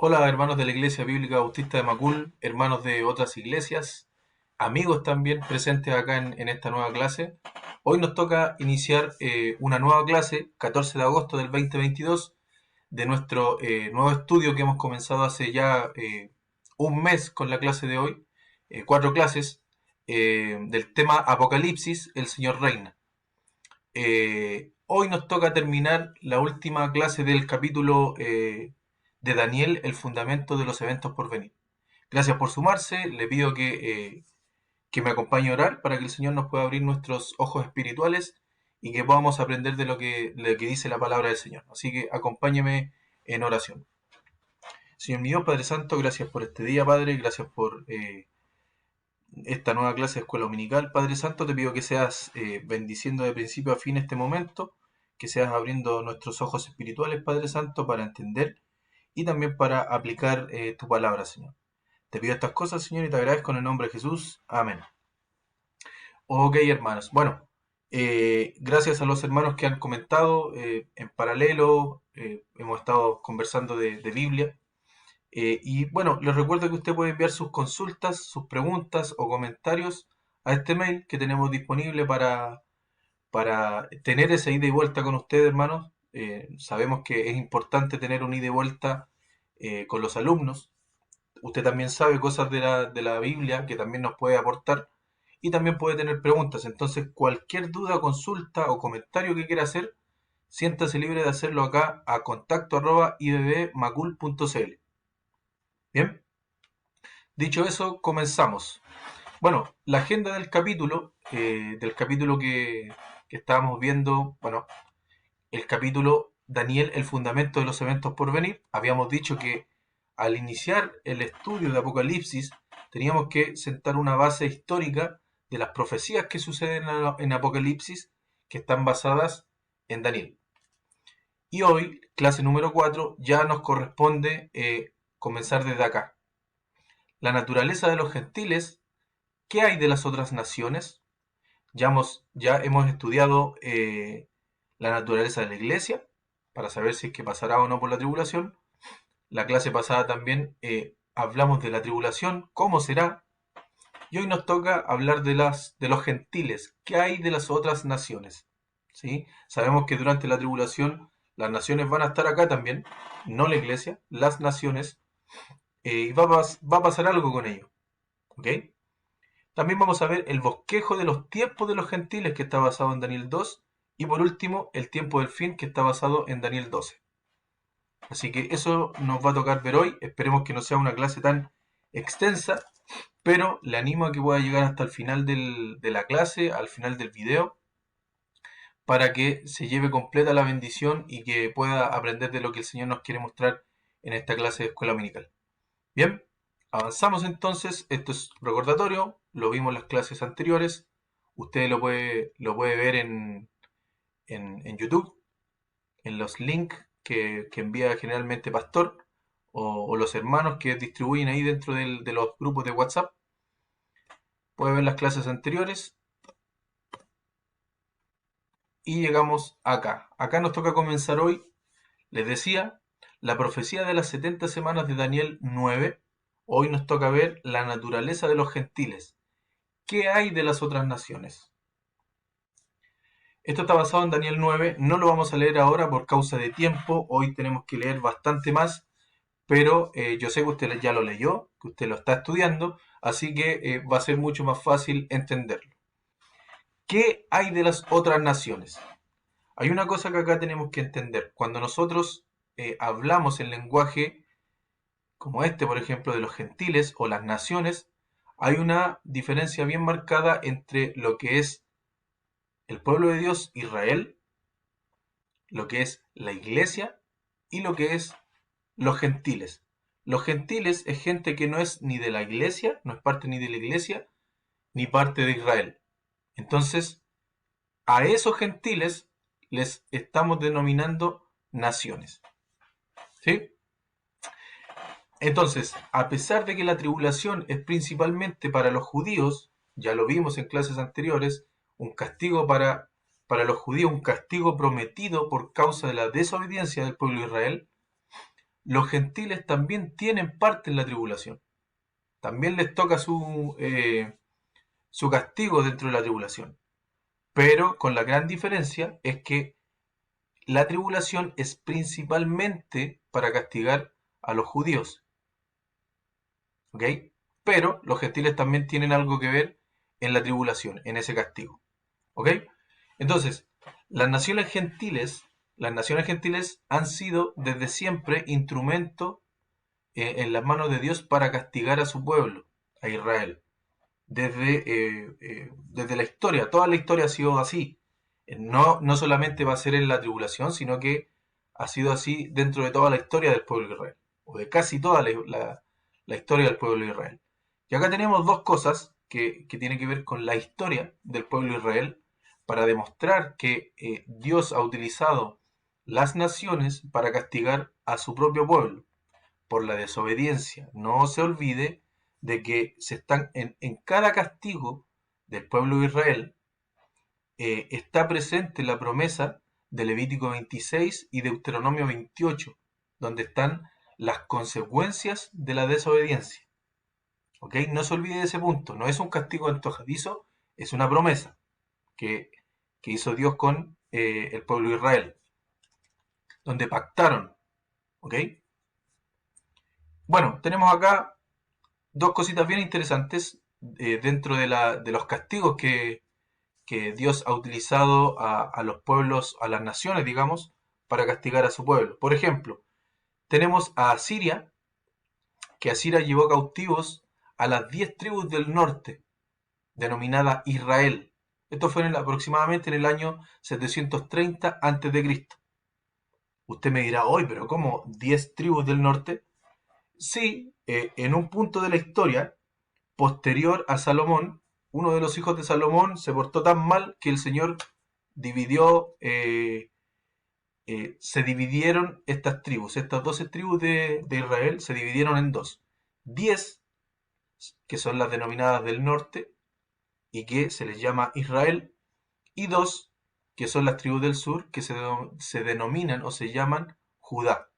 Hola hermanos de la Iglesia Bíblica Bautista de Macul, hermanos de otras iglesias, amigos también presentes acá en esta nueva clase. Hoy nos toca iniciar una nueva clase, 14 de agosto del 2022, de nuestro nuevo estudio que hemos comenzado hace ya un mes con la clase de hoy, 4 clases, del tema Apocalipsis, el Señor reina. Hoy nos toca terminar la última clase del capítulo de Daniel, el fundamento de los eventos por venir. Gracias por sumarse, le pido que me acompañe a orar para que el Señor nos pueda abrir nuestros ojos espirituales y que podamos aprender de lo que dice la palabra del Señor. Así que acompáñeme en oración. Señor mío, Padre Santo, gracias por este día, Padre, gracias por esta nueva clase de escuela dominical. Padre Santo, te pido que seas bendiciendo de principio a fin este momento, que seas abriendo nuestros ojos espirituales, Padre Santo, para entender y también para aplicar tu palabra, Señor. Te pido estas cosas, Señor, y te agradezco en el nombre de Jesús. Amén. Ok, hermanos. Bueno, gracias a los hermanos que han comentado, en paralelo hemos estado conversando de Biblia. Y bueno, les recuerdo que usted puede enviar sus consultas, sus preguntas o comentarios a este mail que tenemos disponible para tener esa ida y vuelta con ustedes, hermanos. Sabemos que es importante tener un ida y vuelta con los alumnos. Usted también sabe cosas de la Biblia que también nos puede aportar y también puede tener preguntas. Entonces, cualquier duda, consulta o comentario que quiera hacer, siéntase libre de hacerlo acá a contacto@ibbmacul.cl. Bien, dicho eso, comenzamos. Bueno, la agenda del capítulo que estábamos viendo, bueno, el capítulo Daniel, el fundamento de los eventos por venir, habíamos dicho que al iniciar el estudio de Apocalipsis teníamos que sentar una base histórica de las profecías que suceden en Apocalipsis que están basadas en Daniel. Y hoy, clase número 4, ya nos corresponde comenzar desde acá. La naturaleza de los gentiles. ¿Qué hay de las otras naciones? Ya hemos estudiado la naturaleza de la iglesia para saber si es que pasará o no por la tribulación. La clase pasada también hablamos de la tribulación, cómo será. Y hoy nos toca hablar de los gentiles. ¿Qué hay de las otras naciones? ¿Sí? Sabemos que durante la tribulación las naciones van a estar acá también, no la iglesia, las naciones, y va a pasar algo con ello. ¿Ok? También vamos a ver el bosquejo de los tiempos de los gentiles, que está basado en Daniel 2. Y por último, el tiempo del fin, que está basado en Daniel 12. Así que eso nos va a tocar ver hoy. Esperemos que no sea una clase tan extensa, pero le animo a que pueda llegar hasta el final de la clase, al final del video, para que se lleve completa la bendición y que pueda aprender de lo que el Señor nos quiere mostrar en esta clase de escuela dominical. Bien, avanzamos entonces. Esto es recordatorio, lo vimos en las clases anteriores. Usted lo puede ver en YouTube, en los links que envía generalmente Pastor o los hermanos que distribuyen ahí dentro de los grupos de WhatsApp. Puede ver las clases anteriores y llegamos acá. Acá nos toca comenzar hoy, les decía, la profecía de las 70 semanas de Daniel 9. Hoy nos toca ver la naturaleza de los gentiles. ¿Qué hay de las otras naciones? Esto está basado en Daniel 9, no lo vamos a leer ahora por causa de tiempo, hoy tenemos que leer bastante más, pero yo sé que usted ya lo leyó, que usted lo está estudiando, así que va a ser mucho más fácil entenderlo. ¿Qué hay de las otras naciones? Hay una cosa que acá tenemos que entender. Cuando nosotros hablamos en lenguaje como este, por ejemplo, de los gentiles o las naciones, hay una diferencia bien marcada entre lo que es el pueblo de Dios, Israel, lo que es la iglesia y lo que es los gentiles. Los gentiles es gente que no es ni de la iglesia, no es parte ni de la iglesia, ni parte de Israel. Entonces, a esos gentiles les estamos denominando naciones. ¿Sí? Entonces, a pesar de que la tribulación es principalmente para los judíos, ya lo vimos en clases anteriores, un castigo para los judíos, un castigo prometido por causa de la desobediencia del pueblo de Israel, los gentiles también tienen parte en la tribulación. También les toca su castigo dentro de la tribulación. Pero con la gran diferencia es que la tribulación es principalmente para castigar a los judíos. ¿Ok? Pero los gentiles también tienen algo que ver en la tribulación, en ese castigo. ¿Ok? Entonces, las naciones gentiles han sido desde siempre instrumento en las manos de Dios para castigar a su pueblo, a Israel. Desde la historia, toda la historia ha sido así. No solamente va a ser en la tribulación, sino que ha sido así dentro de toda la historia del pueblo de Israel, o de casi toda la historia del pueblo de Israel. Y acá tenemos dos cosas que tienen que ver con la historia del pueblo de Israel para demostrar que Dios ha utilizado las naciones para castigar a su propio pueblo por la desobediencia. No se olvide de que se están en cada castigo del pueblo de Israel está presente la promesa de Levítico 26 y Deuteronomio 28, donde están las consecuencias de la desobediencia. ¿Ok? No se olvide de ese punto. No es un castigo antojadizo, es una promesa que, que hizo Dios con el pueblo de Israel, donde pactaron. ¿Ok? Bueno, tenemos acá dos cositas bien interesantes dentro de los castigos que Dios ha utilizado a los pueblos, a las naciones, digamos, para castigar a su pueblo. Por ejemplo, tenemos a Asiria, que Asiria llevó cautivos a las 10 tribus del norte, denominada Israel. Esto fue aproximadamente en el año 730 a.C. Usted me dirá, hoy, pero ¿cómo 10 tribus del norte? Sí, en un punto de la historia, posterior a Salomón, uno de los hijos de Salomón se portó tan mal que el Señor dividió, se dividieron estas tribus, estas 12 tribus de Israel se dividieron en dos. 10, que son las denominadas del norte, y que se les llama Israel, y dos, que son las tribus del sur, que se denominan o se llaman Judá.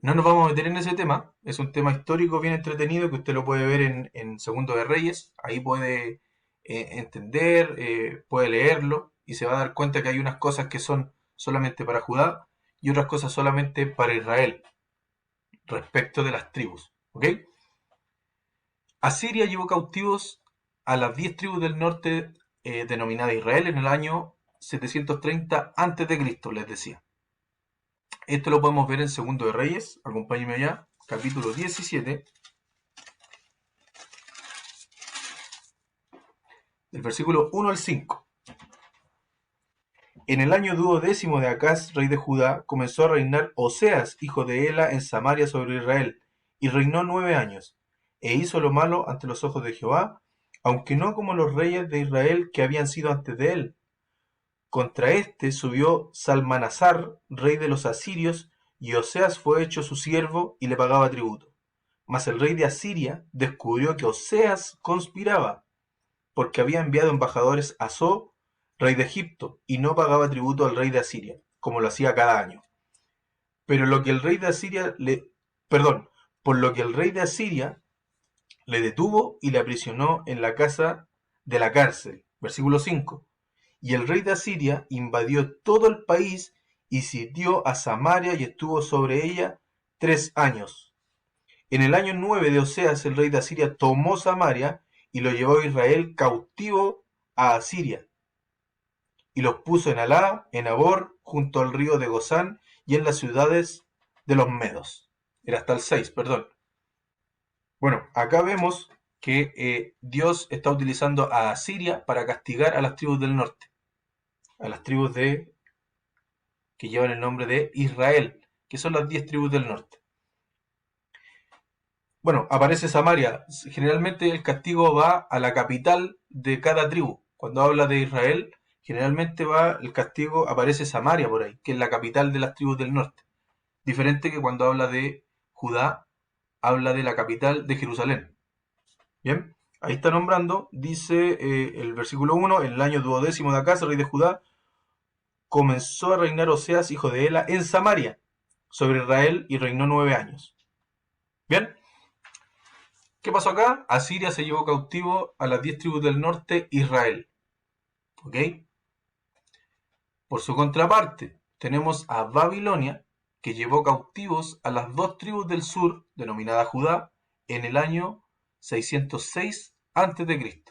No nos vamos a meter en ese tema, es un tema histórico bien entretenido que usted lo puede ver en Segundo de Reyes, ahí puede entender, puede leerlo y se va a dar cuenta que hay unas cosas que son solamente para Judá y otras cosas solamente para Israel respecto de las tribus. ¿Ok? Asiria llevó cautivos a las 10 tribus del norte denominada Israel en el año 730 a.C., les decía. Esto lo podemos ver en Segundo de Reyes, acompáñenme allá, capítulo 17, del versículo 1 al 5. En el año 12º de Acaz, rey de Judá, comenzó a reinar Oseas, hijo de Ela, en Samaria sobre Israel, y reinó 9 años, e hizo lo malo ante los ojos de Jehová, aunque no como los reyes de Israel que habían sido antes de él. Contra éste subió Salmanasar, rey de los asirios, y Oseas fue hecho su siervo y le pagaba tributo. Mas el rey de Asiria descubrió que Oseas conspiraba, porque había enviado embajadores a So, rey de Egipto, y no pagaba tributo al rey de Asiria, como lo hacía cada año. Pero lo que el rey de Asiria por lo que el rey de Asiria le detuvo y le aprisionó en la casa de la cárcel. Versículo 5. Y el rey de Asiria invadió todo el país y sitió a Samaria y estuvo sobre ella 3 años. En el año 9 de Oseas, el rey de Asiria tomó Samaria y lo llevó a Israel cautivo a Asiria. Y los puso en Alá, en Abor, junto al río de Gozán y en las ciudades de los Medos. Era hasta el 6, perdón. Bueno, acá vemos que Dios está utilizando a Asiria para castigar a las tribus del norte, a las tribus que llevan el nombre de Israel, que son las 10 tribus del norte. Bueno, aparece Samaria. Generalmente el castigo va a la capital de cada tribu. Cuando habla de Israel, generalmente el castigo, aparece Samaria por ahí, que es la capital de las tribus del norte. Diferente que cuando habla de Judá, habla de la capital de Jerusalén. Bien, ahí está nombrando, dice el versículo 1, en el año 12º de Acaz, rey de Judá, comenzó a reinar Oseas, hijo de Ela, en Samaria. sobre Israel y reinó 9 años. Bien, ¿qué pasó acá? Asiria se llevó cautivo a las 10 tribus del norte, Israel. ¿Ok? Por su contraparte, tenemos a Babilonia, que llevó cautivos a las 2 tribus del sur, denominada Judá, en el año 606 a.C.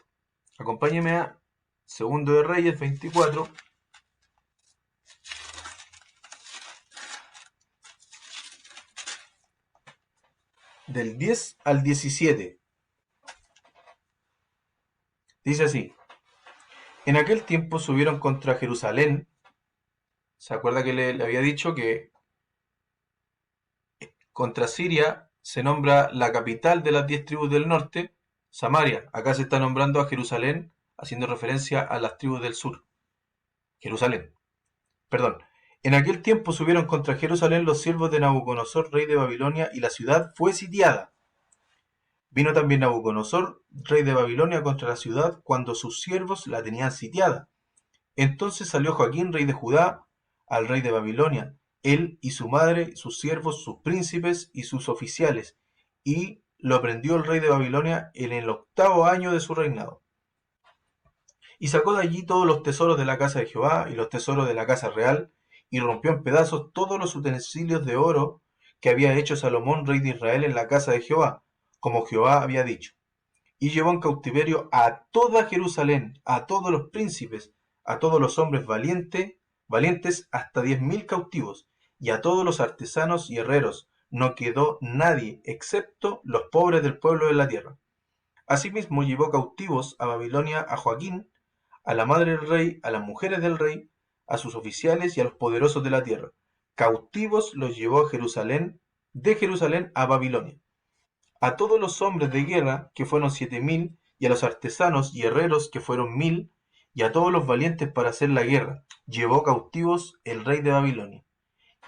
Acompáñeme a Segundo de Reyes 24, del 10 al 17. Dice así: en aquel tiempo subieron contra Jerusalén. ¿Se acuerda que le había dicho que contra Siria se nombra la capital de las 10 tribus del norte, Samaria? Acá se está nombrando a Jerusalén, haciendo referencia a las tribus del sur. Jerusalén. Perdón. En aquel tiempo subieron contra Jerusalén los siervos de Nabucodonosor, rey de Babilonia, y la ciudad fue sitiada. Vino también Nabucodonosor, rey de Babilonia, contra la ciudad cuando sus siervos la tenían sitiada. Entonces salió Joaquín, rey de Judá, al rey de Babilonia, él y su madre, sus siervos, sus príncipes y sus oficiales, y lo prendió el rey de Babilonia en el 8º año de su reinado. Y sacó de allí todos los tesoros de la casa de Jehová y los tesoros de la casa real, y rompió en pedazos todos los utensilios de oro que había hecho Salomón, rey de Israel, en la casa de Jehová, como Jehová había dicho. Y llevó en cautiverio a toda Jerusalén, a todos los príncipes, a todos los hombres valientes, hasta 10.000 cautivos, y a todos los artesanos y herreros. No quedó nadie, excepto los pobres del pueblo de la tierra. Asimismo llevó cautivos a Babilonia a Joaquín, a la madre del rey, a las mujeres del rey, a sus oficiales y a los poderosos de la tierra. Cautivos los llevó a Jerusalén, de Jerusalén a Babilonia. A todos los hombres de guerra, que fueron 7.000, y a los artesanos y herreros, que fueron 1.000, y a todos los valientes para hacer la guerra, llevó cautivos el rey de Babilonia.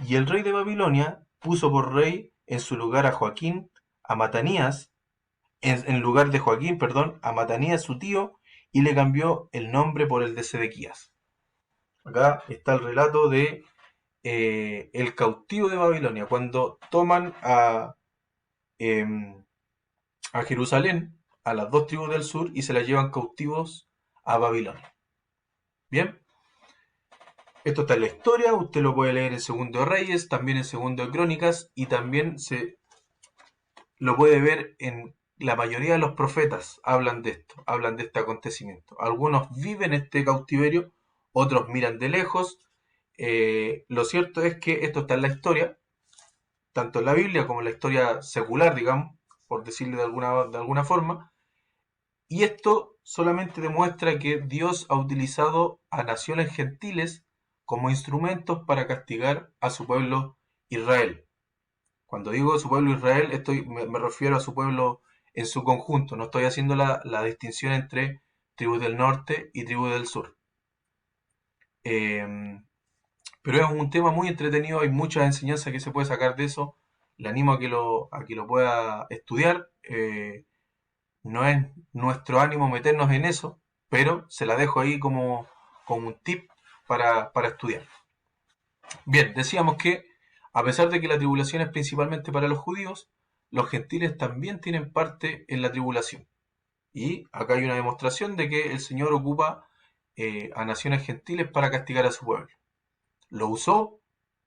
Y el rey de Babilonia puso por rey en su lugar a Joaquín, a Matanías, en lugar de Joaquín, perdón, a Matanías su tío, y le cambió el nombre por el de Sedequías. Acá está el relato de el cautivo de Babilonia, cuando toman em, a Jerusalén, a las 2 tribus del sur, y se las llevan cautivos a Babilonia. Bien, esto está en la historia, usted lo puede leer en Segundo de Reyes, también en Segundo de Crónicas, y también se lo puede ver en la mayoría de los profetas, hablan de esto, hablan de este acontecimiento. Algunos viven este cautiverio, otros miran de lejos. Lo cierto es que esto está en la historia, tanto en la Biblia como en la historia secular, digamos, por decirle de alguna forma. Y esto solamente demuestra que Dios ha utilizado a naciones gentiles como instrumentos para castigar a su pueblo Israel. Cuando digo su pueblo Israel, me refiero a su pueblo en su conjunto. No estoy haciendo la distinción entre tribus del norte y tribus del sur. Pero es un tema muy entretenido, hay muchas enseñanzas que se puede sacar de eso. Le animo a que lo pueda estudiar. No es nuestro ánimo meternos en eso, pero se la dejo ahí como un tip para estudiar. Bien, decíamos que a pesar de que la tribulación es principalmente para los judíos, los gentiles también tienen parte en la tribulación. Y acá hay una demostración de que el Señor ocupa a naciones gentiles para castigar a su pueblo. Lo usó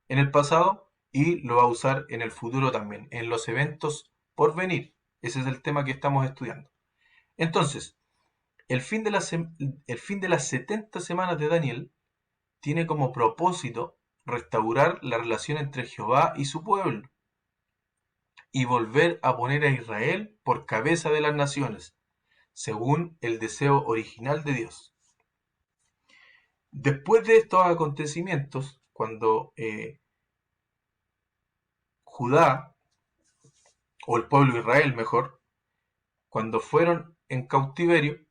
en el pasado y lo va a usar en el futuro también, en los eventos por venir. Ese es el tema que estamos estudiando. Entonces, el fin de las 70 semanas de Daniel tiene como propósito restaurar la relación entre Jehová y su pueblo y volver a poner a Israel por cabeza de las naciones, según el deseo original de Dios. Después de estos acontecimientos, cuando Judá, o el pueblo de Israel mejor, cuando fueron en cautiverio,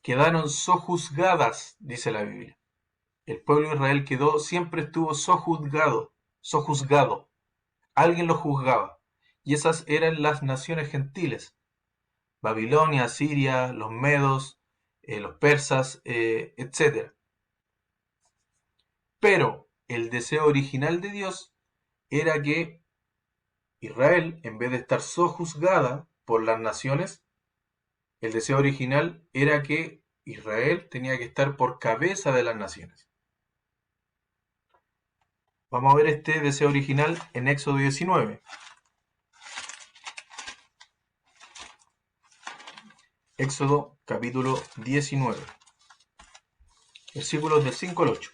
quedaron sojuzgadas, dice la Biblia. El pueblo de Israel siempre estuvo sojuzgado. Alguien lo juzgaba. Y esas eran las naciones gentiles. Babilonia, Siria, los medos, los persas, etc. Pero el deseo original de Dios era que Israel, en vez de estar sojuzgada por las naciones, el deseo original era que Israel tenía que estar por cabeza de las naciones. Vamos a ver este deseo original en Éxodo 19. Éxodo capítulo 19, versículos del 5 al 8.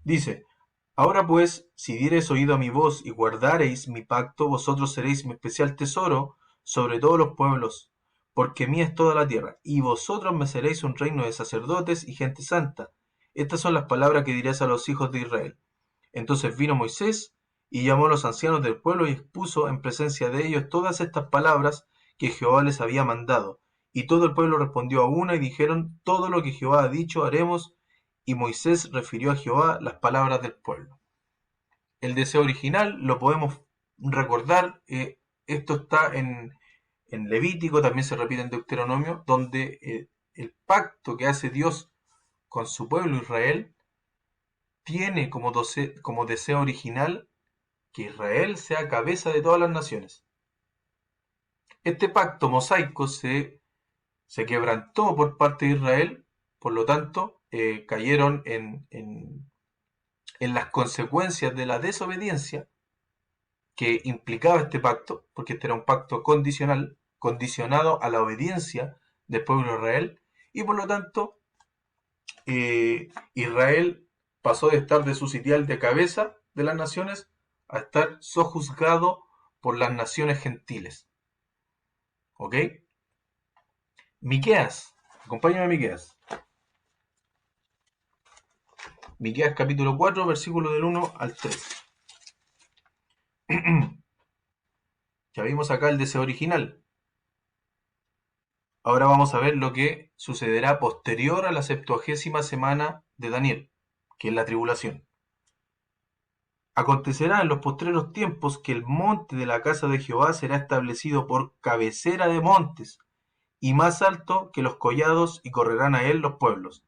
Dice: Ahora pues, si diereis oído a mi voz y guardareis mi pacto, vosotros seréis mi especial tesoro sobre todos los pueblos, porque mía es toda la tierra, y vosotros me seréis un reino de sacerdotes y gente santa. Estas son las palabras que dirás a los hijos de Israel. Entonces vino Moisés y llamó a los ancianos del pueblo y expuso en presencia de ellos todas estas palabras que Jehová les había mandado. Y todo el pueblo respondió a una y dijeron: Todo lo que Jehová ha dicho haremos. Y Moisés refirió a Jehová las palabras del pueblo. El deseo original lo podemos recordar, esto está en Levítico, también se repite en Deuteronomio, donde el pacto que hace Dios con su pueblo Israel tiene como deseo original que Israel sea cabeza de todas las naciones. Este pacto mosaico se quebrantó por parte de Israel, por lo tanto, cayeron en las consecuencias de la desobediencia que implicaba este pacto, porque este era un pacto condicional, condicionado a la obediencia del pueblo de Israel, y por lo tanto, Israel pasó de estar de su sitial de cabeza de las naciones a estar sojuzgado por las naciones gentiles. ¿Ok? Miqueas, acompáñame a Miqueas. Miqueas capítulo 4, versículo del 1 al 3. Ya vimos acá el deseo original. Ahora vamos a ver lo que sucederá posterior a la 70ª semana de Daniel, que es la tribulación. Acontecerá en los postreros tiempos que el monte de la casa de Jehová será establecido por cabecera de montes, y más alto que los collados, y correrán a él los pueblos.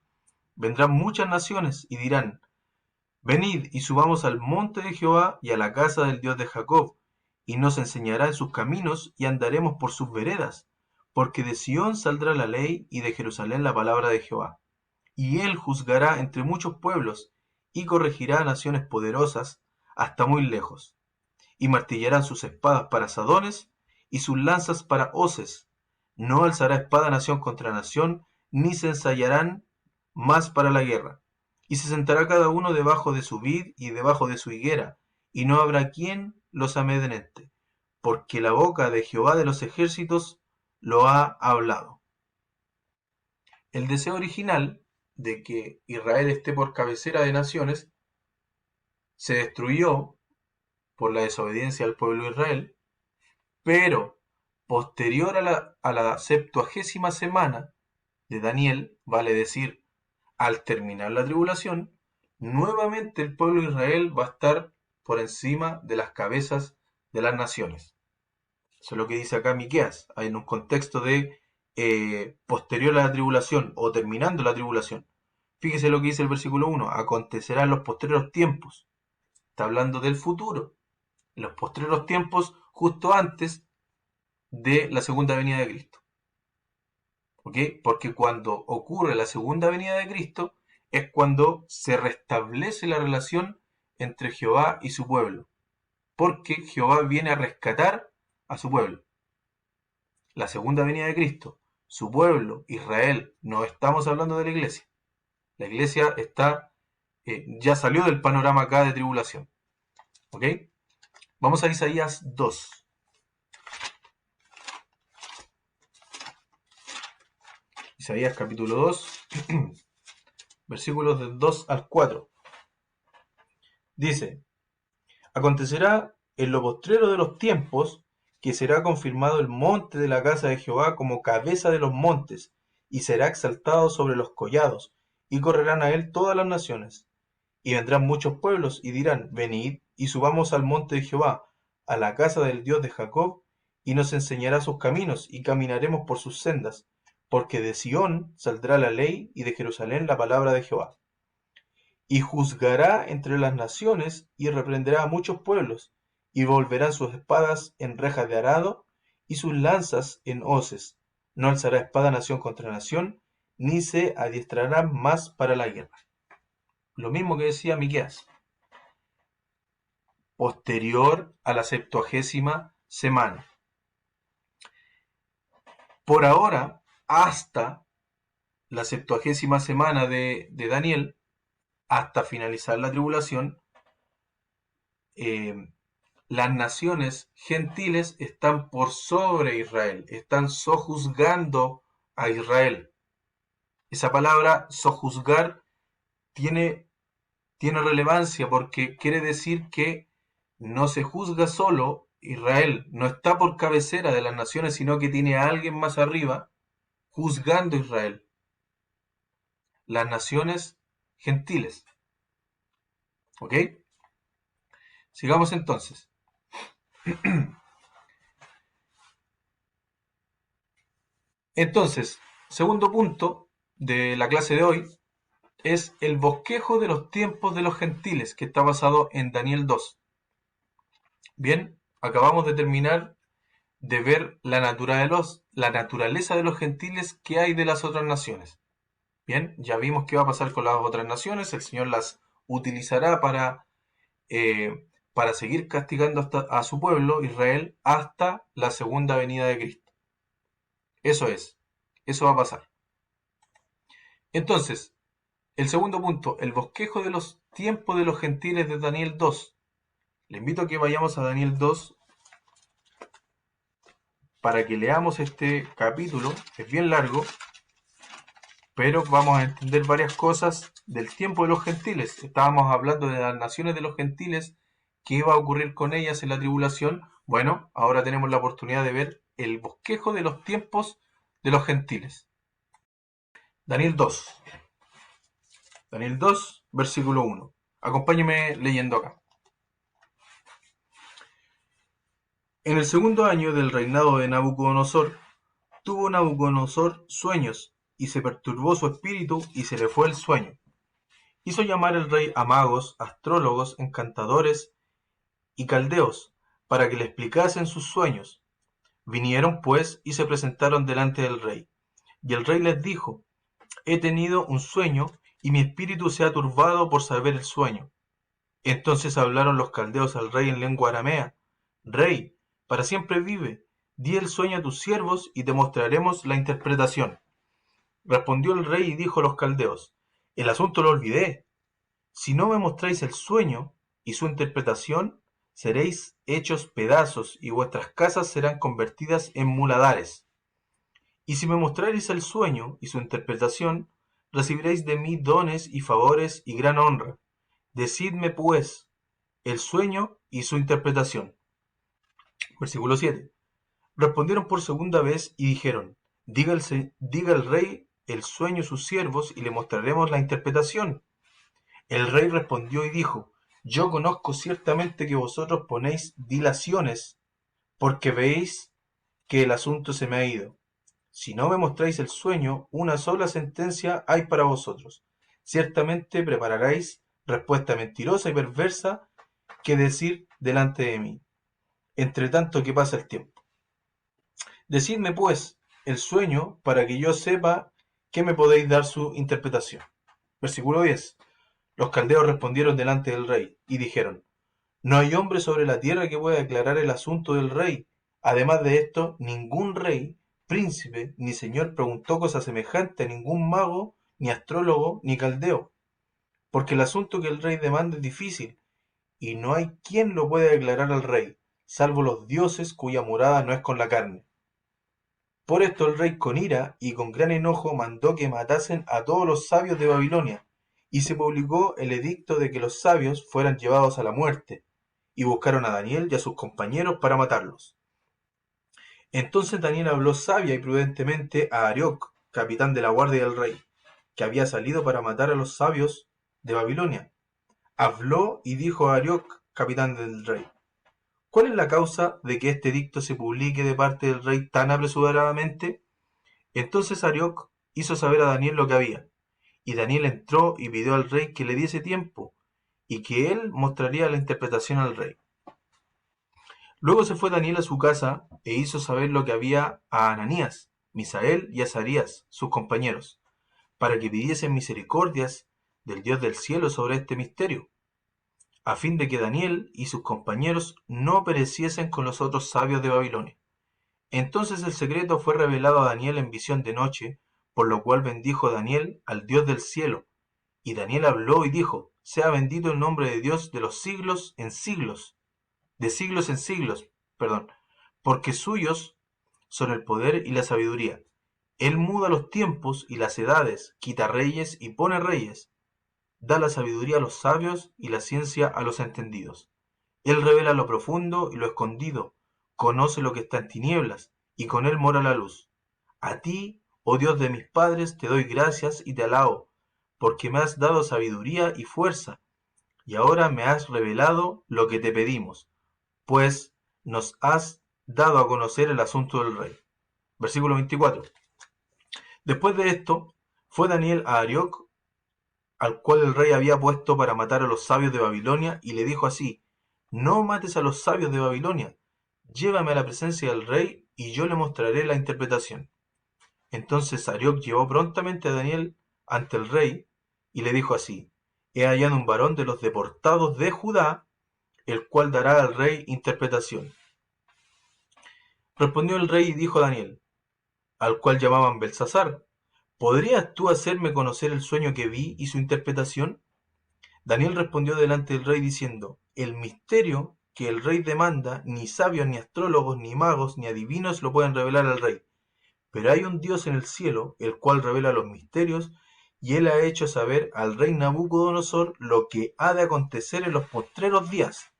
Vendrán muchas naciones y dirán: Venid y subamos al monte de Jehová y a la casa del Dios de Jacob, y nos enseñará en sus caminos y andaremos por sus veredas, porque de Sión saldrá la ley y de Jerusalén la palabra de Jehová. Y él juzgará entre muchos pueblos y corregirá a naciones poderosas hasta muy lejos. Y martillarán sus espadas para asadones y sus lanzas para hoces. No alzará espada nación contra nación, ni se ensayarán más para la guerra. Y se sentará cada uno debajo de su vid y debajo de su higuera, y no habrá quien los amedrente, porque la boca de Jehová de los ejércitos lo ha hablado. El deseo original de que Israel esté por cabecera de naciones se destruyó por la desobediencia al pueblo de Israel, pero posterior a la 70ª semana de Daniel, vale decir, al terminar la tribulación, nuevamente el pueblo de Israel va a estar por encima de las cabezas de las naciones. Eso es lo que dice acá Miqueas, en un contexto de posterior a la tribulación o terminando la tribulación. Fíjese lo que dice el versículo 1: acontecerá en los postreros tiempos. Está hablando del futuro. En los postreros tiempos, justo antes de la segunda venida de Cristo. ¿Ok? Porque cuando ocurre la segunda venida de Cristo es cuando se restablece la relación entre Jehová y su pueblo. Porque Jehová viene a rescatar a su pueblo. La segunda venida de Cristo, su pueblo, Israel, no estamos hablando de la iglesia. La iglesia está, ya salió del panorama acá de tribulación. ¿Ok? Vamos a Isaías 2. Isaías capítulo 2, versículos del 2 al 4. Dice: Acontecerá en lo postrero de los tiempos que será confirmado el monte de la casa de Jehová como cabeza de los montes, y será exaltado sobre los collados, y correrán a él todas las naciones. Y vendrán muchos pueblos, y dirán: Venid, y subamos al monte de Jehová, a la casa del Dios de Jacob, y nos enseñará sus caminos, y caminaremos por sus sendas, porque de Sión saldrá la ley, y de Jerusalén la palabra de Jehová. y juzgará entre las naciones y reprenderá a muchos pueblos, y volverán sus espadas en rejas de arado y sus lanzas en hoces. No alzará espada nación contra nación, ni se adiestrará más para la guerra. Lo mismo que decía Miqueas. Posterior a la 70ª semana. Por ahora, hasta la 70ª semana de Daniel, hasta finalizar la tribulación, las naciones gentiles están por sobre Israel, están sojuzgando a Israel. Esa palabra sojuzgar tiene relevancia porque quiere decir que no se juzga solo Israel, no está por cabecera de las naciones, sino que tiene a alguien más arriba juzgando a Israel. Las naciones gentiles. ¿Ok? Sigamos entonces. Entonces, segundo punto de la clase de hoy es el bosquejo de los tiempos de los gentiles, que está basado en Daniel 2. Bien, acabamos de terminar de ver la naturaleza de los gentiles que hay de las otras naciones. Bien, ya vimos qué va a pasar con las otras naciones, el Señor las utilizará para seguir castigando a su pueblo, Israel, hasta la segunda venida de Cristo. Eso va a pasar. Entonces, el segundo punto, el bosquejo de los tiempos de los gentiles de Daniel 2. Le invito a que vayamos a Daniel 2 para que leamos este capítulo. Es bien largo, pero vamos a entender varias cosas del tiempo de los gentiles. Estábamos hablando de las naciones de los gentiles, qué iba a ocurrir con ellas en la tribulación. Bueno, ahora tenemos la oportunidad de ver el bosquejo de los tiempos de los gentiles. Daniel 2. Daniel 2, versículo 1. Acompáñeme leyendo acá. En el segundo año del reinado de Nabucodonosor, tuvo Nabucodonosor sueños, y se perturbó su espíritu, y se le fue el sueño. Hizo llamar el rey a magos, astrólogos, encantadores y caldeos, para que le explicasen sus sueños. Vinieron, pues, y se presentaron delante del rey. Y el rey les dijo: He tenido un sueño, y mi espíritu se ha turbado por saber el sueño. Entonces hablaron los caldeos al rey en lengua aramea: Rey, para siempre vive, di el sueño a tus siervos, y te mostraremos la interpretación. Respondió el rey y dijo a los caldeos: El asunto lo olvidé. Si no me mostráis el sueño y su interpretación, seréis hechos pedazos, y vuestras casas serán convertidas en muladares. Y si me mostraréis el sueño y su interpretación, recibiréis de mí dones y favores y gran honra. Decidme, pues, el sueño y su interpretación. Versículo 7. Respondieron por segunda vez y dijeron: diga el rey el sueño a sus siervos, y le mostraremos la interpretación. El rey respondió y dijo: Yo conozco ciertamente que vosotros ponéis dilaciones, porque veis que el asunto se me ha ido. Si no me mostráis el sueño, una sola sentencia hay para vosotros. Ciertamente prepararéis respuesta mentirosa y perversa que decir delante de mí, entre tanto que pasa el tiempo. Decidme, pues, el sueño, para que yo sepa que me podéis dar su interpretación. Versículo 10. Los caldeos respondieron delante del rey, y dijeron: No hay hombre sobre la tierra que pueda aclarar el asunto del rey. Además de esto, ningún rey, príncipe, ni señor preguntó cosa semejante a ningún mago, ni astrólogo, ni caldeo. Porque el asunto que el rey demanda es difícil, y no hay quien lo pueda aclarar al rey, salvo los dioses cuya morada no es con la carne. Por esto el rey con ira y con gran enojo mandó que matasen a todos los sabios de Babilonia, y se publicó el edicto de que los sabios fueran llevados a la muerte, y buscaron a Daniel y a sus compañeros para matarlos. Entonces Daniel habló sabia y prudentemente a Arioc, capitán de la guardia del rey, que había salido para matar a los sabios de Babilonia. Habló y dijo a Arioc, capitán del rey: ¿Cuál es la causa de que este edicto se publique de parte del rey tan apresuradamente? Entonces Arioc hizo saber a Daniel lo que había, Y Daniel entró y pidió al rey que le diese tiempo, y que él mostraría la interpretación al rey. Luego se fue Daniel a su casa e hizo saber lo que había a Ananías, Misael y Azarías, sus compañeros, para que pidiesen misericordias del Dios del cielo sobre este misterio, a fin de que Daniel y sus compañeros no pereciesen con los otros sabios de Babilonia. Entonces el secreto fue revelado a Daniel en visión de noche, por lo cual bendijo Daniel al Dios del cielo. Y Daniel habló y dijo: sea bendito el nombre de Dios de los siglos en siglos, de siglos en siglos, perdón, porque suyos son el poder y la sabiduría. Él muda los tiempos y las edades, quita reyes y pone reyes, da la sabiduría a los sabios y la ciencia a los entendidos. Él revela lo profundo y lo escondido, conoce lo que está en tinieblas, y con él mora la luz. A ti, oh Dios de mis padres, te doy gracias y te alabo, porque me has dado sabiduría y fuerza, y ahora me has revelado lo que te pedimos, pues nos has dado a conocer el asunto del rey. Versículo 24. Después de esto, fue Daniel a Arioc, al cual el rey había puesto para matar a los sabios de Babilonia, y le dijo así: no mates a los sabios de Babilonia, llévame a la presencia del rey, y yo le mostraré la interpretación. Entonces Arioc llevó prontamente a Daniel ante el rey, y le dijo así: he hallado un varón de los deportados de Judá, el cual dará al rey interpretación. Respondió el rey y dijo a Daniel, al cual llamaban Belsasar: ¿podrías tú hacerme conocer el sueño que vi y su interpretación? Daniel respondió delante del rey diciendo: el misterio que el rey demanda, ni sabios, ni astrólogos, ni magos, ni adivinos lo pueden revelar al rey. Pero hay un Dios en el cielo, el cual revela los misterios, y él ha hecho saber al rey Nabucodonosor lo que ha de acontecer en los postreros días.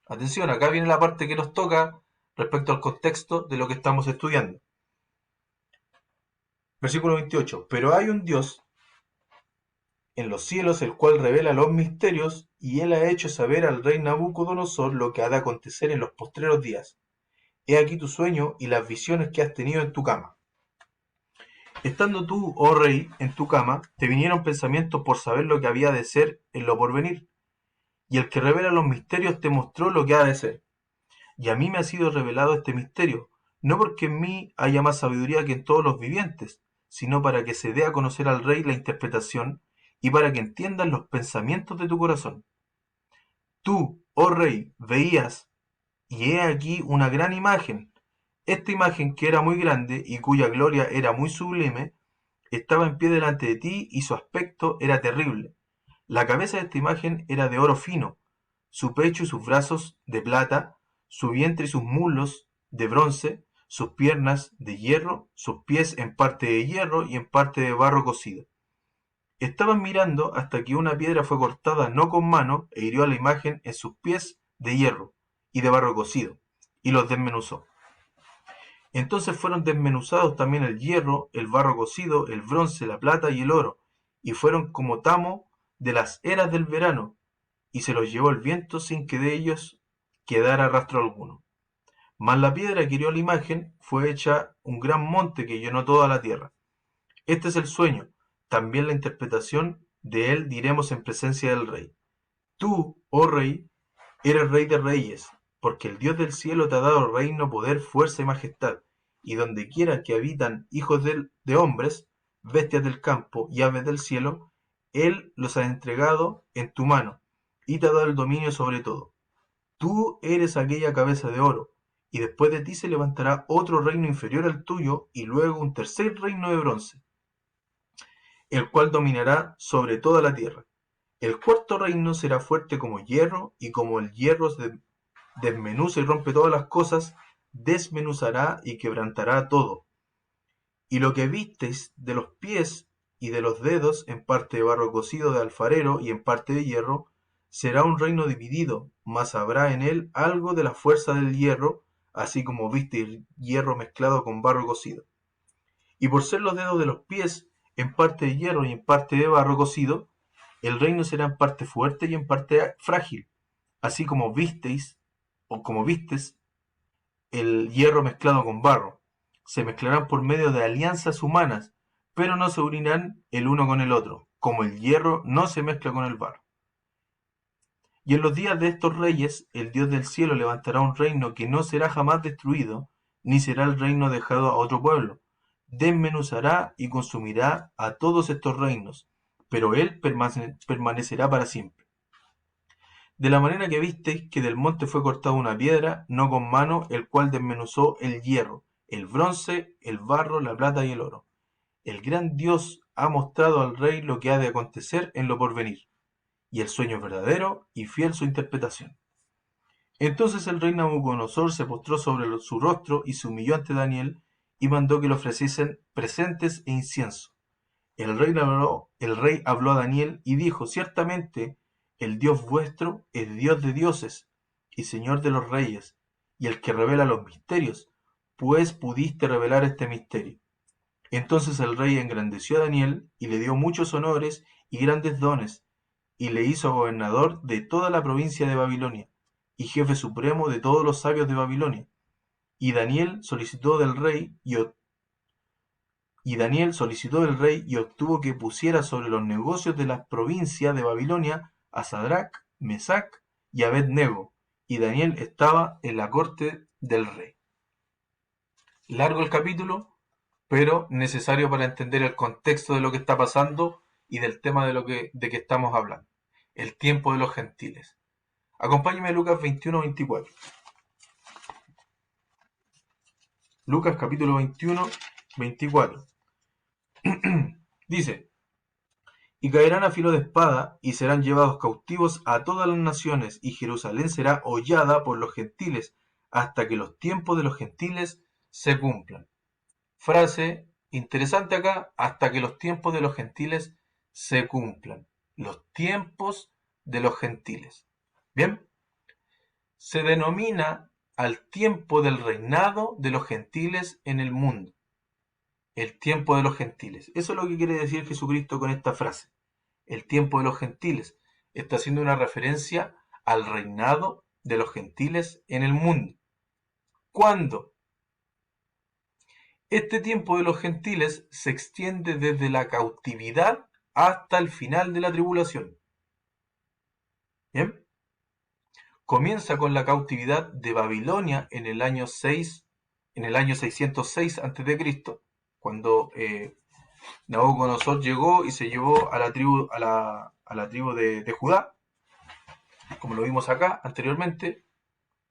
Atención, acá viene la parte que nos toca respecto al contexto de lo que estamos estudiando. Versículo 28. Pero hay un Dios en los cielos, el cual revela los misterios, y él ha hecho saber al rey Nabucodonosor lo que ha de acontecer en los postreros días. He aquí tu sueño y las visiones que has tenido en tu cama. Estando tú, oh rey, en tu cama, te vinieron pensamientos por saber lo que había de ser en lo porvenir, y el que revela los misterios te mostró lo que ha de ser. Y a mí me ha sido revelado este misterio, no porque en mí haya más sabiduría que en todos los vivientes, sino para que se dé a conocer al rey la interpretación, y para que entiendas los pensamientos de tu corazón. Tú, oh rey, veías, y he aquí una gran imagen. Esta imagen, que era muy grande y cuya gloria era muy sublime, estaba en pie delante de ti, y su aspecto era terrible. La cabeza de esta imagen era de oro fino, su pecho y sus brazos de plata, su vientre y sus muslos de bronce, sus piernas de hierro, sus pies en parte de hierro y en parte de barro cocido. Estaban mirando hasta que una piedra fue cortada no con mano e hirió a la imagen en sus pies de hierro y de barro cocido, y los desmenuzó. Entonces fueron desmenuzados también el hierro, el barro cocido, el bronce, la plata y el oro, y fueron como tamo de las eras del verano, y se los llevó el viento sin que de ellos quedara rastro alguno. Mas la piedra que hirió la imagen fue hecha un gran monte que llenó toda la tierra. Este es el sueño, también la interpretación de él diremos en presencia del rey. Tú, oh rey, eres rey de reyes, porque el Dios del cielo te ha dado reino, poder, fuerza y majestad, y donde quiera que habitan hijos de hombres, bestias del campo y aves del cielo, él los ha entregado en tu mano, y te ha dado el dominio sobre todo. Tú eres aquella cabeza de oro, y después de ti se levantará otro reino inferior al tuyo, y luego un tercer reino de bronce, el cual dominará sobre toda la tierra. El cuarto reino será fuerte como hierro, y como el hierro desmenuza y rompe todas las cosas, desmenuzará y quebrantará todo. Y lo que visteis de los pies y de los dedos, en parte de barro cocido de alfarero y en parte de hierro, será un reino dividido, mas habrá en él algo de la fuerza del hierro, así como visteis hierro mezclado con barro cocido. Y por ser los dedos de los pies en parte de hierro y en parte de barro cocido, el reino será en parte fuerte y en parte frágil, así como visteis, o como vistes, el hierro mezclado con barro. Se mezclarán por medio de alianzas humanas, pero no se unirán el uno con el otro. como el hierro no se mezcla con el barro. Y en los días de estos reyes, el Dios del cielo levantará un reino que no será jamás destruido, ni será el reino dejado a otro pueblo. Desmenuzará y consumirá a todos estos reinos, pero él permanecerá para siempre. De la manera que visteis que del monte fue cortada una piedra, no con mano, el cual desmenuzó el hierro, el bronce, el barro, la plata y el oro. El gran Dios ha mostrado al rey lo que ha de acontecer en lo porvenir, y el sueño es verdadero y fiel su interpretación. Entonces el rey Nabucodonosor se postró sobre su rostro y se humilló ante Daniel y mandó que le ofreciesen presentes e incienso. El rey habló a Daniel y dijo: ciertamente el Dios vuestro es Dios de dioses y Señor de los reyes, y el que revela los misterios, pues pudiste revelar este misterio. Entonces el rey engrandeció a Daniel y le dio muchos honores y grandes dones, y le hizo gobernador de toda la provincia de Babilonia, y jefe supremo de todos los sabios de Babilonia. Y Daniel solicitó del rey y obtuvo que pusiera sobre los negocios de la provincia de Babilonia a Sadrach, Mesach y Abed-nego, y Daniel estaba en la corte del rey. Largo el capítulo, pero necesario para entender el contexto de lo que está pasando y del tema de que estamos hablando. El tiempo de los gentiles. Acompáñeme a Lucas 21-24. Lucas capítulo 21-24. Dice: y caerán a filo de espada, y serán llevados cautivos a todas las naciones, y Jerusalén será hollada por los gentiles, hasta que los tiempos de los gentiles se cumplan. Frase interesante acá: hasta que los tiempos de los gentiles se cumplan. Los tiempos de los gentiles. Bien, se denomina al tiempo del reinado de los gentiles en el mundo. El tiempo de los gentiles. Eso es lo que quiere decir Jesucristo con esta frase. El tiempo de los gentiles. Está haciendo una referencia al reinado de los gentiles en el mundo. ¿Cuándo? Este tiempo de los gentiles se extiende desde la cautividad hasta el final de la tribulación. ¿Bien? Comienza con la cautividad de Babilonia en el año 606 a.C., cuando Nabucodonosor llegó y se llevó a la tribu de Judá, como lo vimos acá anteriormente,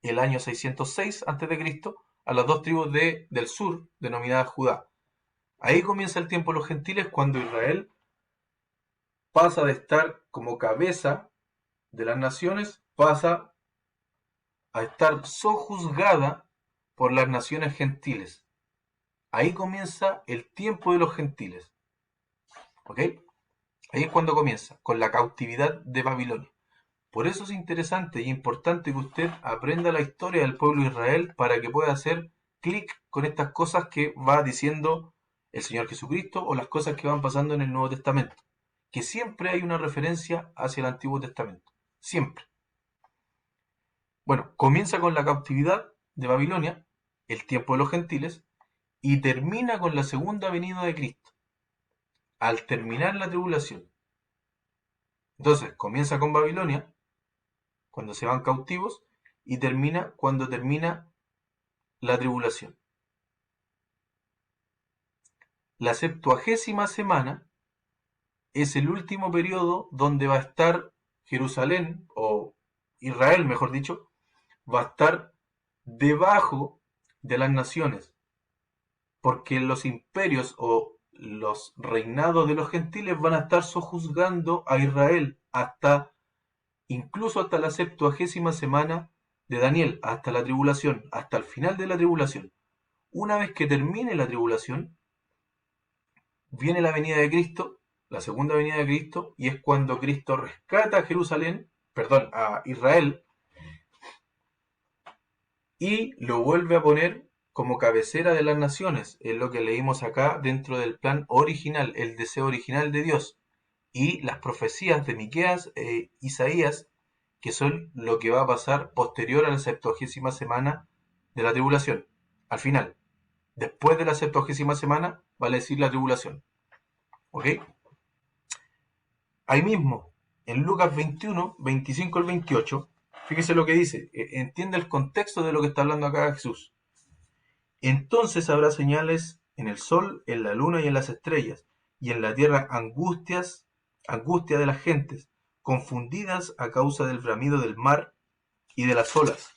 el año 606 a.C., a las dos tribus del sur, denominadas Judá. Ahí comienza el tiempo de los gentiles, cuando Israel pasa de estar como cabeza de las naciones, pasa a estar sojuzgada por las naciones gentiles. Ahí comienza el tiempo de los gentiles. ¿Ok? Ahí es cuando comienza, con la cautividad de Babilonia. Por eso es interesante y importante que usted aprenda la historia del pueblo de Israel para que pueda hacer clic con estas cosas que va diciendo el Señor Jesucristo o las cosas que van pasando en el Nuevo Testamento. Que siempre hay una referencia hacia el Antiguo Testamento. Siempre. Bueno, comienza con la cautividad de Babilonia, el tiempo de los gentiles, y termina con la segunda venida de Cristo, al terminar la tribulación. Entonces, comienza con Babilonia, cuando se van cautivos, y termina cuando termina la tribulación. La 70ª semana es el último periodo donde va a estar Jerusalén, o Israel, mejor dicho, va a estar debajo de las naciones, porque los imperios o los reinados de los gentiles van a estar sojuzgando a Israel incluso hasta la 70ª semana de Daniel, hasta la tribulación, hasta el final de la tribulación. Una vez que termine la tribulación, viene la venida de Cristo, la segunda venida de Cristo, y es cuando Cristo rescata a Israel, y lo vuelve a poner como cabecera de las naciones. Es lo que leímos acá dentro del plan original, el deseo original de Dios, y las profecías de Miqueas e Isaías, que son lo que va a pasar posterior a la 70ª semana de la tribulación. Al final, después de la 70ª semana, vale decir la tribulación. ¿Ok? Ahí mismo, en Lucas 21, 25 al 28, fíjese lo que dice, entiende el contexto de lo que está hablando acá Jesús. Entonces habrá señales en el sol, en la luna y en las estrellas, y en la tierra angustia de las gentes, confundidas a causa del bramido del mar y de las olas,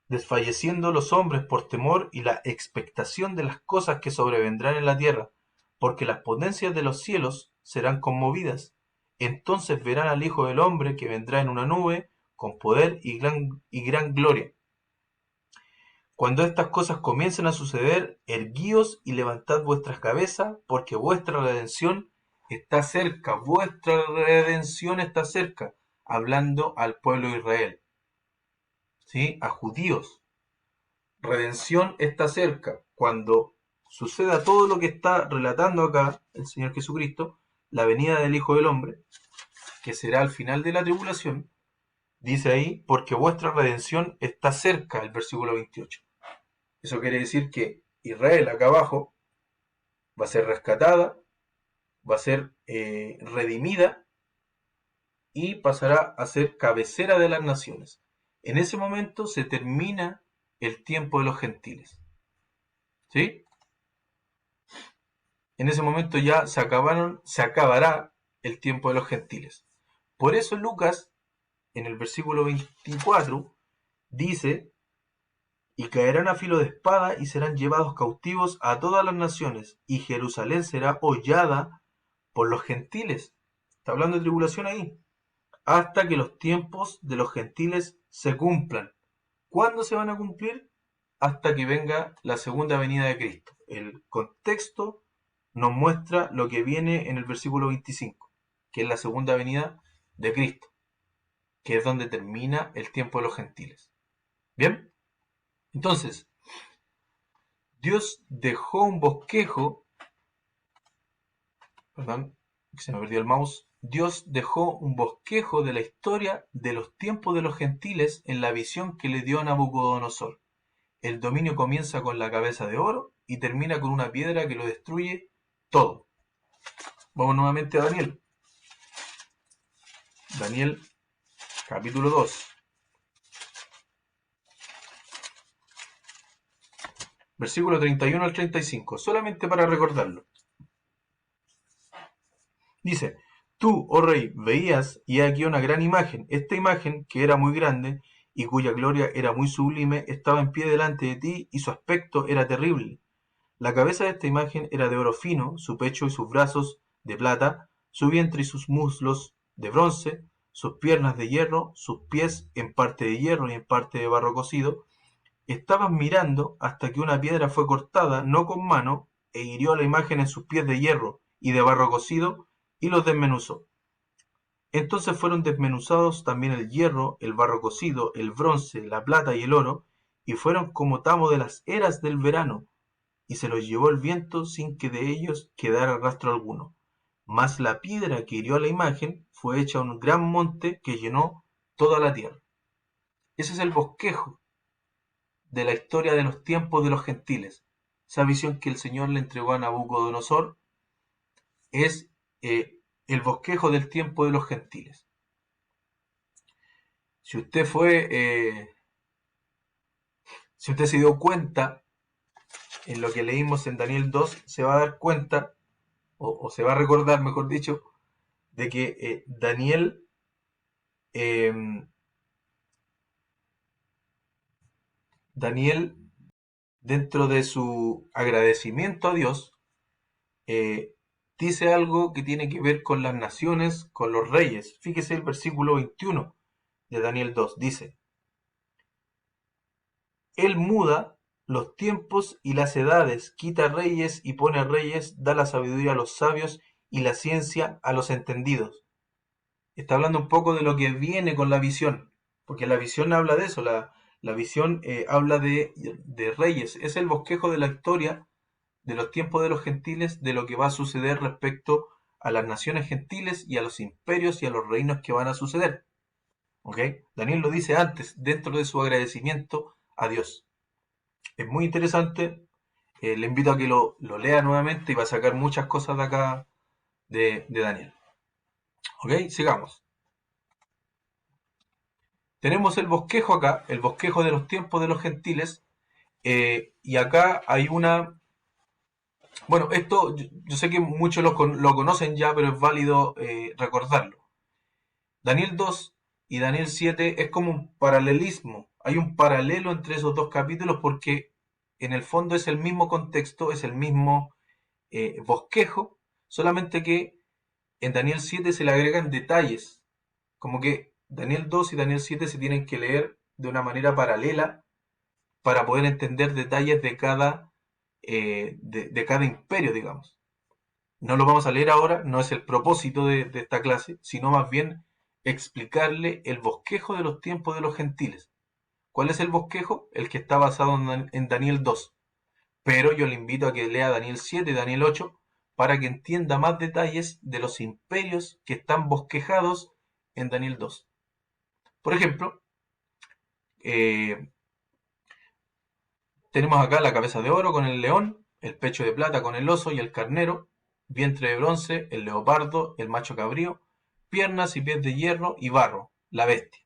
desfalleciendo los hombres por temor y la expectación de las cosas que sobrevendrán en la tierra, porque las potencias de los cielos serán conmovidas. Entonces verán al Hijo del Hombre que vendrá en una nube con poder y gran gloria. Cuando estas cosas comiencen a suceder, erguíos y levantad vuestras cabezas, porque vuestra redención está cerca, vuestra redención está cerca, hablando al pueblo de Israel, ¿sí? A judíos. Redención está cerca. Cuando suceda todo lo que está relatando acá el Señor Jesucristo, la venida del Hijo del Hombre, que será al final de la tribulación, dice ahí, porque vuestra redención está cerca, el versículo 28. Eso quiere decir que Israel acá abajo va a ser rescatada, va a ser redimida y pasará a ser cabecera de las naciones. En ese momento se termina el tiempo de los gentiles. ¿Sí? En ese momento ya se acabará el tiempo de los gentiles. Por eso Lucas, en el versículo 24, dice, y caerán a filo de espada y serán llevados cautivos a todas las naciones, y Jerusalén será hollada por los gentiles. Está hablando de tribulación ahí. Hasta que los tiempos de los gentiles se cumplan. ¿Cuándo se van a cumplir? Hasta que venga la segunda venida de Cristo. El contexto nos muestra lo que viene en el versículo 25, que es la segunda venida de Cristo, que es donde termina el tiempo de los gentiles. ¿Bien? Entonces, Dios dejó un bosquejo, perdón, se me perdió el mouse. Dios dejó un bosquejo de la historia de los tiempos de los gentiles en la visión que le dio a Nabucodonosor. El dominio comienza con la cabeza de oro y termina con una piedra que lo destruye todo. Vamos nuevamente a Daniel. Daniel, capítulo 2. Versículo 31 al 35, solamente para recordarlo. Dice, tú, oh rey, veías y aquí una gran imagen. Esta imagen, que era muy grande y cuya gloria era muy sublime, estaba en pie delante de ti y su aspecto era terrible. La cabeza de esta imagen era de oro fino, su pecho y sus brazos de plata, su vientre y sus muslos de bronce, sus piernas de hierro, sus pies en parte de hierro y en parte de barro cocido. Estaban mirando hasta que una piedra fue cortada, no con mano, e hirió la imagen en sus pies de hierro y de barro cocido, y los desmenuzó. Entonces fueron desmenuzados también el hierro, el barro cocido, el bronce, la plata y el oro, y fueron como tamo de las eras del verano, y se los llevó el viento sin que de ellos quedara rastro alguno. Mas la piedra que hirió a la imagen fue hecha un gran monte que llenó toda la tierra. Ese es el bosquejo de la historia de los tiempos de los gentiles. Esa visión que el Señor le entregó a Nabucodonosor es el bosquejo del tiempo de los gentiles. Si usted si usted se dio cuenta en lo que leímos en Daniel 2, se va a dar cuenta, o se va a recordar, mejor dicho, de que Daniel, dentro de su agradecimiento a Dios, eh, dice algo que tiene que ver con las naciones, con los reyes. Fíjese el versículo 21 de Daniel 2, dice, Él muda los tiempos y las edades, quita reyes y pone reyes, da la sabiduría a los sabios y la ciencia a los entendidos. Está hablando un poco de lo que viene con la visión, porque la visión habla de eso, la visión habla de reyes, es el bosquejo de la historia de los tiempos de los gentiles, de lo que va a suceder respecto a las naciones gentiles y a los imperios y a los reinos que van a suceder. ¿Ok? Daniel lo dice antes, dentro de su agradecimiento a Dios. Es muy interesante, le invito a que lo lea nuevamente y va a sacar muchas cosas de acá de Daniel. ¿Ok? Sigamos. Tenemos el bosquejo acá, el bosquejo de los tiempos de los gentiles, y acá hay una... Bueno, esto yo sé que muchos lo conocen ya, pero es válido recordarlo. Daniel 2 y Daniel 7 es como un paralelismo. Hay un paralelo entre esos dos capítulos porque en el fondo es el mismo contexto, es el mismo bosquejo, solamente que en Daniel 7 se le agregan detalles. Como que Daniel 2 y Daniel 7 se tienen que leer de una manera paralela para poder entender detalles de cada imperio, digamos. No lo vamos a leer ahora, no es el propósito de esta clase, sino más bien explicarle el bosquejo de los tiempos de los gentiles. ¿Cuál es el bosquejo? El que está basado en Daniel 2. Pero yo le invito a que lea Daniel 7 y Daniel 8 para que entienda más detalles de los imperios que están bosquejados en Daniel 2. Por ejemplo, eh, tenemos acá la cabeza de oro con el león, el pecho de plata con el oso y el carnero, vientre de bronce, el leopardo, el macho cabrío, piernas y pies de hierro y barro, la bestia.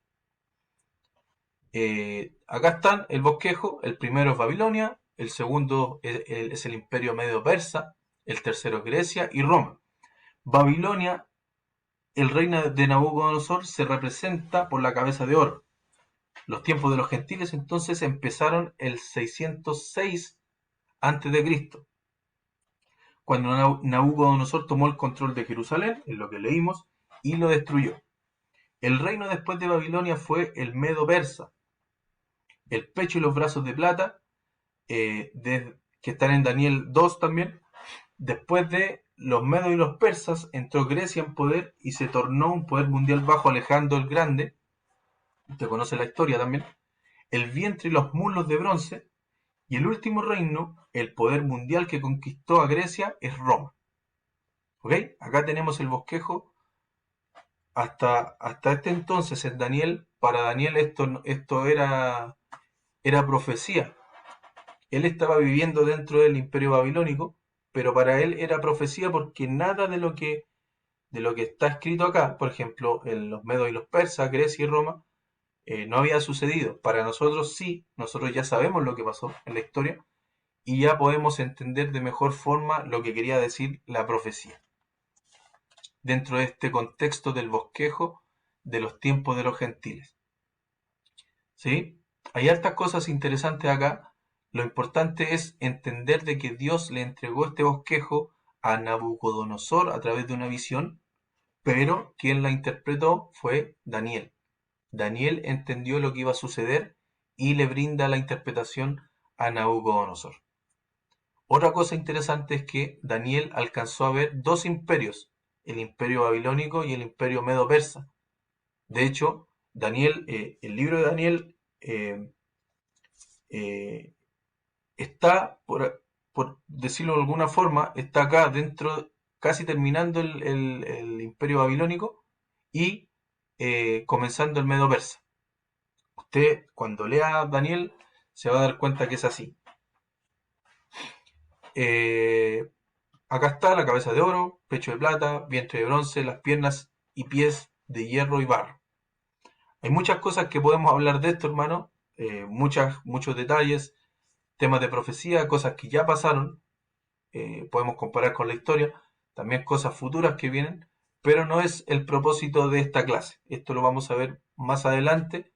Acá están el bosquejo, el primero es Babilonia, el segundo es el imperio medio persa, el tercero es Grecia y Roma. Babilonia, el reino de Nabucodonosor, se representa por la cabeza de oro. Los tiempos de los gentiles entonces empezaron el 606 a.C., cuando Nabucodonosor tomó el control de Jerusalén, en lo que leímos, y lo destruyó. El reino después de Babilonia fue el Medo-Persa. El pecho y los brazos de plata, que están en Daniel 2 también. Después de los medos y los persas, entró Grecia en poder y se tornó un poder mundial bajo Alejandro el Grande. Usted conoce la historia también. El vientre y los muslos de bronce. Y el último reino, el poder mundial que conquistó a Grecia, es Roma. ¿Ok? Acá tenemos el bosquejo hasta este entonces en Daniel. Para Daniel esto era profecía. Él estaba viviendo dentro del imperio babilónico, pero para él era profecía porque nada de lo que está escrito acá, por ejemplo, en los medos y los persas, Grecia y Roma, no había sucedido. Para nosotros sí, nosotros ya sabemos lo que pasó en la historia y ya podemos entender de mejor forma lo que quería decir la profecía dentro de este contexto del bosquejo de los tiempos de los gentiles. ¿Sí? Hay hartas cosas interesantes acá. Lo importante es entender de que Dios le entregó este bosquejo a Nabucodonosor a través de una visión, pero quien la interpretó fue Daniel. Daniel entendió lo que iba a suceder y le brinda la interpretación a Nabucodonosor. Otra cosa interesante es que Daniel alcanzó a ver dos imperios, el imperio babilónico y el imperio medo-persa. De hecho, el libro de Daniel eh, está, por decirlo de alguna forma, está acá dentro, casi terminando el imperio babilónico y comenzando el medo persa. Usted cuando lea Daniel se va a dar cuenta que es así. Eh, Acá está la cabeza de oro, pecho de plata, vientre de bronce, las piernas y pies de hierro y barro. Hay muchas cosas que podemos hablar de esto, hermano, muchos detalles, temas de profecía, cosas que ya pasaron, podemos comparar con la historia, también cosas futuras que vienen, pero no es el propósito de esta clase. Esto lo vamos a ver más adelante,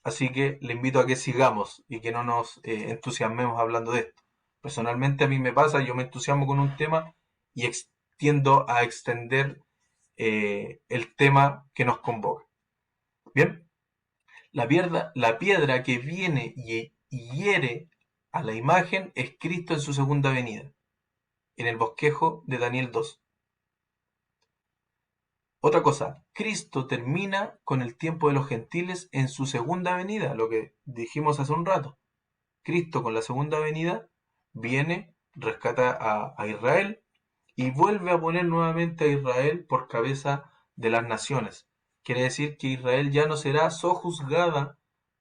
así que le invito a que sigamos y que no nos entusiasmemos hablando de esto. Personalmente a mí me pasa, yo me entusiasmo con un tema y tiendo a extender el tema que nos convoca. Bien, la piedra que viene y hiere a la imagen es Cristo en su segunda venida, en el bosquejo de Daniel 2. Otra cosa, Cristo termina con el tiempo de los gentiles en su segunda venida, lo que dijimos hace un rato. Cristo con la segunda venida viene, rescata a Israel y vuelve a poner nuevamente a Israel por cabeza de las naciones. Quiere decir que Israel ya no será sojuzgada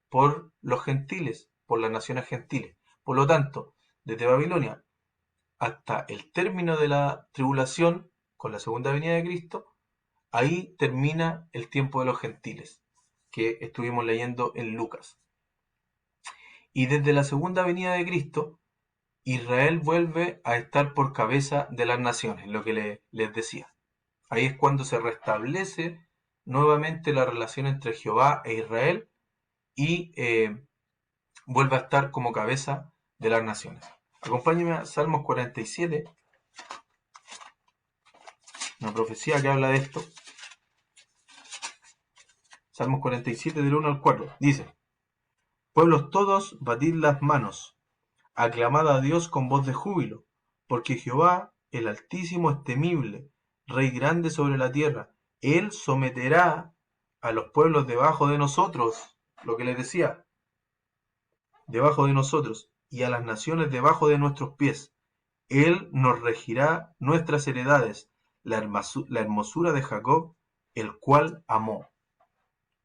por los gentiles, por las naciones gentiles. Por lo tanto, desde Babilonia hasta el término de la tribulación, con la segunda venida de Cristo, Ahí termina el tiempo de los gentiles, que estuvimos leyendo en Lucas. Y desde la segunda venida de Cristo, Israel vuelve a estar por cabeza de las naciones, lo que les decía. Ahí es cuando se restablece nuevamente la relación entre Jehová e Israel y vuelve a estar como cabeza de las naciones. Acompáñenme a Salmos 47, una profecía que habla de esto. Salmos 47 del 1 al 4. Dice: Pueblos todos, batid las manos, aclamad a Dios con voz de júbilo, porque Jehová, el Altísimo, es temible, Rey grande sobre la tierra. Él someterá a los pueblos debajo de nosotros, lo que les decía, debajo de nosotros, y a las naciones debajo de nuestros pies. Él nos regirá nuestras heredades, la hermosura de Jacob, el cual amó.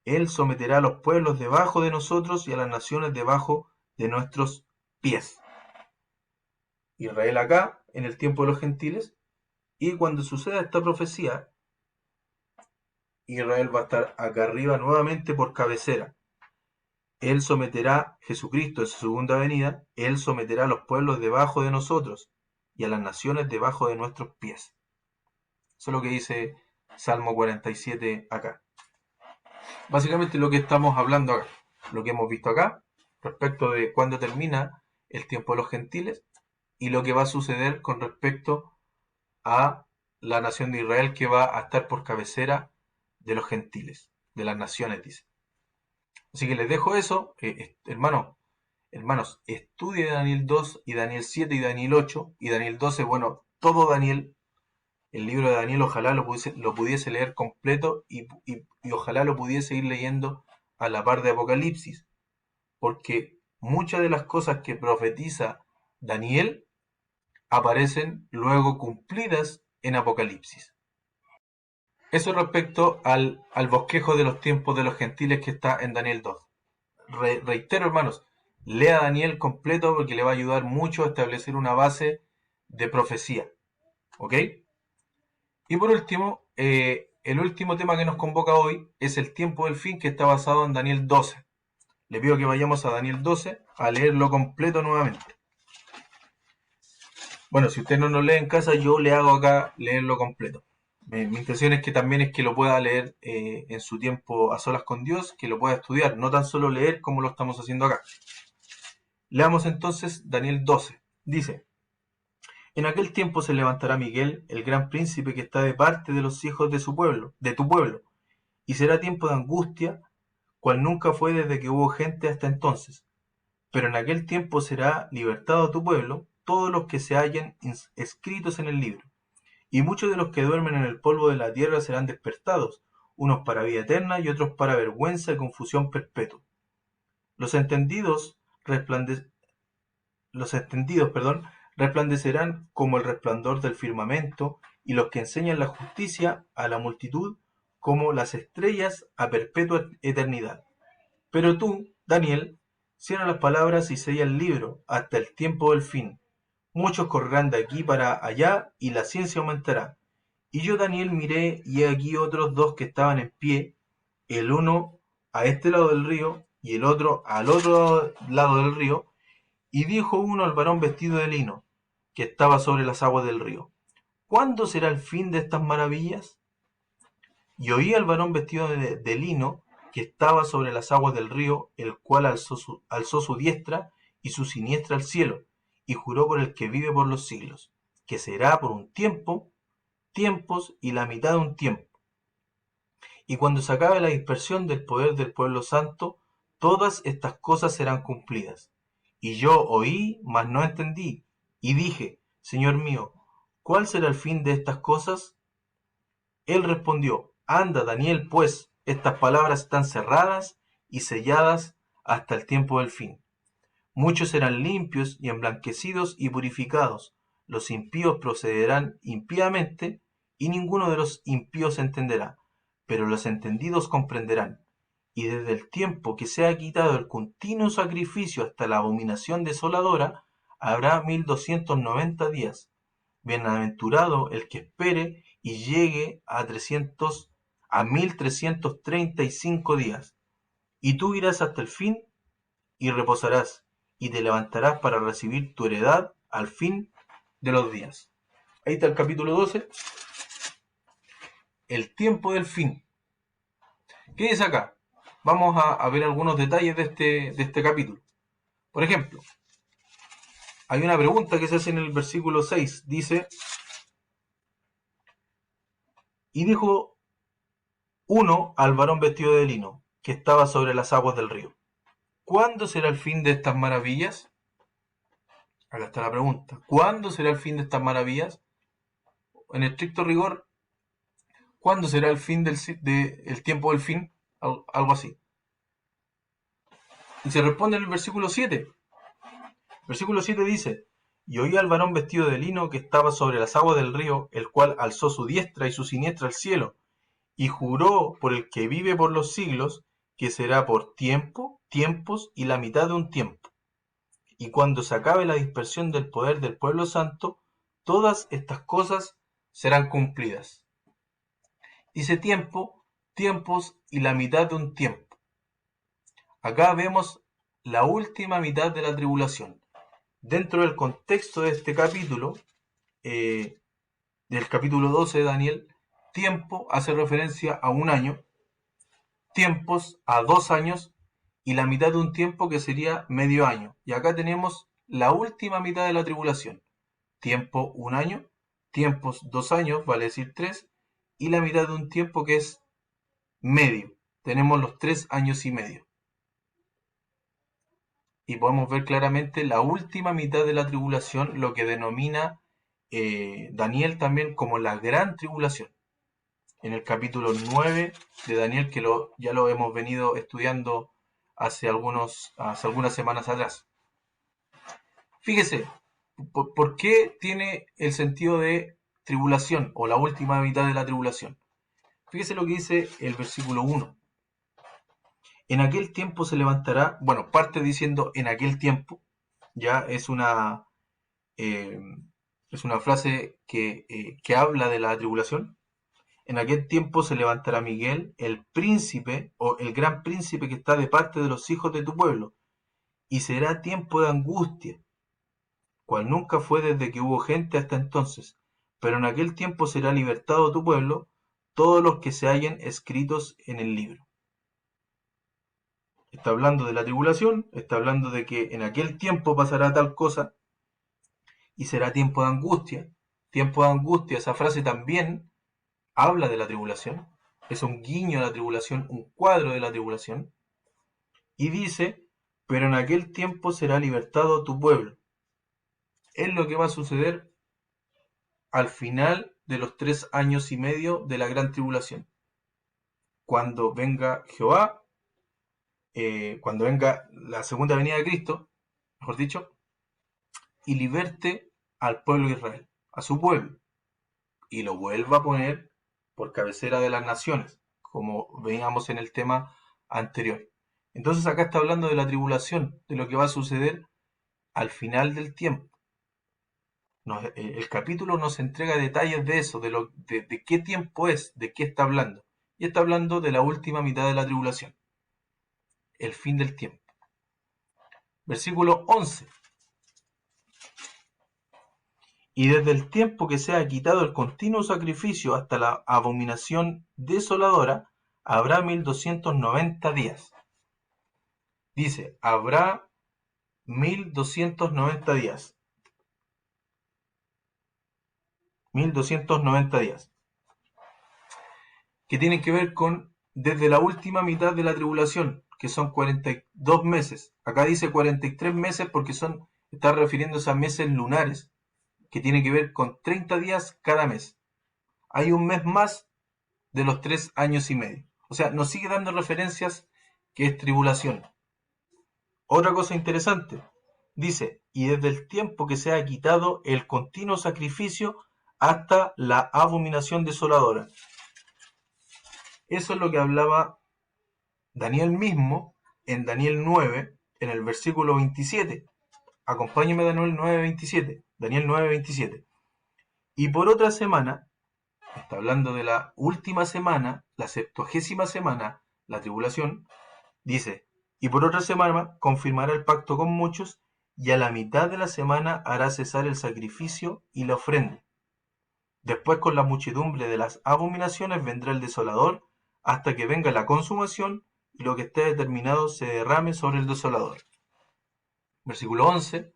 Él someterá a los pueblos debajo de nosotros y a las naciones debajo de nuestros pies. Israel acá, en el tiempo de los gentiles, y cuando suceda esta profecía, Israel va a estar acá arriba nuevamente por cabecera. Él someterá, Jesucristo en su segunda venida, Él someterá a los pueblos debajo de nosotros y a las naciones debajo de nuestros pies. Eso es lo que dice Salmo 47 acá. Básicamente lo que estamos hablando acá, lo que hemos visto acá, respecto de cuándo termina el tiempo de los gentiles y lo que va a suceder con respecto a la nación de Israel, que va a estar por cabecera de los gentiles, de las naciones, dice. Así que les dejo eso, hermanos, estudie Daniel 2 y Daniel 7 y Daniel 8 y Daniel 12, bueno, todo Daniel, el libro de Daniel, ojalá lo pudiese leer completo y ojalá lo pudiese ir leyendo a la par de Apocalipsis, porque muchas de las cosas que profetiza Daniel aparecen luego cumplidas en Apocalipsis. Eso respecto al bosquejo de los tiempos de los gentiles que está en Daniel 2. Reitero, hermanos, lea Daniel completo porque le va a ayudar mucho a establecer una base de profecía. ¿Ok? Y por último, el último tema que nos convoca hoy es el tiempo del fin, que está basado en Daniel 12. Le pido que vayamos a Daniel 12 a leerlo completo nuevamente. Bueno, si usted no lo lee en casa, yo le hago acá leerlo completo. Mi intención es que también es que lo pueda leer en su tiempo a solas con Dios, que lo pueda estudiar, no tan solo leer como lo estamos haciendo acá. Leamos entonces Daniel 12. Dice: En aquel tiempo se levantará Miguel, el gran príncipe que está de parte de los hijos de su pueblo, de tu pueblo, y será tiempo de angustia, cual nunca fue desde que hubo gente hasta entonces. Pero en aquel tiempo será libertado tu pueblo, todos los que se hallen escritos en el libro. Y muchos de los que duermen en el polvo de la tierra serán despertados, unos para vida eterna y otros para vergüenza y confusión perpetua. Los entendidos, resplandecerán como el resplandor del firmamento, y los que enseñan la justicia a la multitud como las estrellas a perpetua eternidad. Pero tú, Daniel, cierra las palabras y sella el libro hasta el tiempo del fin. Muchos correrán de aquí para allá y la ciencia aumentará. Y yo, Daniel, miré y he aquí otros dos que estaban en pie, el uno a este lado del río y el otro al otro lado del río. Y dijo uno al varón vestido de lino, que estaba sobre las aguas del río: ¿Cuándo será el fin de estas maravillas? Y oí al varón vestido de lino, que estaba sobre las aguas del río, el cual alzó su diestra y su siniestra al cielo, y juró por el que vive por los siglos, que será por un tiempo, tiempos y la mitad de un tiempo. Y cuando se acabe la dispersión del poder del pueblo santo, todas estas cosas serán cumplidas. Y yo oí, mas no entendí, y dije: Señor mío, ¿cuál será el fin de estas cosas? Él respondió: Anda, Daniel, pues, estas palabras están cerradas y selladas hasta el tiempo del fin. Muchos serán limpios y emblanquecidos y purificados. Los impíos procederán impíamente, y ninguno de los impíos entenderá, pero los entendidos comprenderán. Y desde el tiempo que se ha quitado el continuo sacrificio hasta la abominación desoladora, habrá 1290 días. Bienaventurado el que espere y llegue a a 1335 días. Y tú irás hasta el fin y reposarás, y te levantarás para recibir tu heredad al fin de los días. Ahí está el capítulo 12, el tiempo del fin. ¿Qué dice acá? Vamos a ver algunos detalles de este capítulo. Por ejemplo, hay una pregunta que se hace en el versículo 6. Dice, y dijo uno al varón vestido de lino, que estaba sobre las aguas del río, ¿cuándo será el fin de estas maravillas? Acá está la pregunta. ¿Cuándo será el fin de estas maravillas? En estricto rigor, ¿cuándo será el fin el tiempo del fin? Algo así. Y se responde en el versículo 7. El versículo 7 dice, y oí al varón vestido de lino que estaba sobre las aguas del río, el cual alzó su diestra y su siniestra al cielo, y juró por el que vive por los siglos, que será por tiempos y la mitad de un tiempo. Y cuando se acabe la dispersión del poder del pueblo santo, todas estas cosas serán cumplidas. Dice tiempos y la mitad de un tiempo. Acá vemos la última mitad de la tribulación. Dentro del contexto de este capítulo, del capítulo 12 de Daniel, tiempo hace referencia a un año, tiempos a 2 años y la mitad de un tiempo que sería medio año. Y acá tenemos la última mitad de la tribulación. Tiempo 1 año, tiempos 2 años, vale decir 3, y la mitad de un tiempo que es medio. Tenemos los 3 años y medio. Y podemos ver claramente la última mitad de la tribulación, lo que denomina Daniel también como la gran tribulación. En el capítulo 9 de Daniel, que ya lo hemos venido estudiando hace algunas semanas atrás. Fíjese, ¿por qué tiene el sentido de tribulación o la última mitad de la tribulación? Fíjese lo que dice el versículo 1. En aquel tiempo se levantará, bueno, parte diciendo en aquel tiempo, ya es una frase que habla de la tribulación. En aquel tiempo se levantará Miguel, el príncipe o el gran príncipe que está de parte de los hijos de tu pueblo, y será tiempo de angustia, cual nunca fue desde que hubo gente hasta entonces, pero en aquel tiempo será libertado tu pueblo, todos los que se hallen escritos en el libro. Está hablando de la tribulación, está hablando de que en aquel tiempo pasará tal cosa, y será tiempo de angustia. Tiempo de angustia, esa frase también habla de la tribulación, es un guiño a la tribulación, un cuadro de la tribulación, y dice, pero en aquel tiempo será libertado tu pueblo. Es lo que va a suceder al final de los 3 años y medio de la gran tribulación. Cuando venga Jehová, cuando venga la segunda venida de Cristo, mejor dicho, y liberte al pueblo de Israel, a su pueblo, y lo vuelva a poner por cabecera de las naciones, como veíamos en el tema anterior. Entonces acá está hablando de la tribulación, de lo que va a suceder al final del tiempo. El capítulo nos entrega detalles de eso, de qué tiempo es, de qué está hablando. Y está hablando de la última mitad de la tribulación, el fin del tiempo. Versículo 11. Y desde el tiempo que se ha quitado el continuo sacrificio hasta la abominación desoladora, habrá 1290 días. Dice, habrá 1290 días. 1290 días. Que tienen que ver con desde la última mitad de la tribulación, que son 42 meses. Acá dice 43 meses porque está refiriéndose a meses lunares, que tiene que ver con 30 días cada mes. Hay un mes más de los 3 años y medio. O sea, nos sigue dando referencias que es tribulación. Otra cosa interesante, dice, y desde el tiempo que se ha quitado el continuo sacrificio hasta la abominación desoladora. Eso es lo que hablaba Daniel mismo en Daniel 9, en el versículo 27. Acompáñeme a Daniel 9:27. Daniel 9:27. Y por otra semana está hablando de la última semana, la 70ª semana, la tribulación, dice, y por otra semana confirmará el pacto con muchos, y a la mitad de la semana hará cesar el sacrificio y la ofrenda. Después con la muchedumbre de las abominaciones vendrá el desolador, hasta que venga la consumación, y lo que esté determinado se derrame sobre el desolador. Versículo 11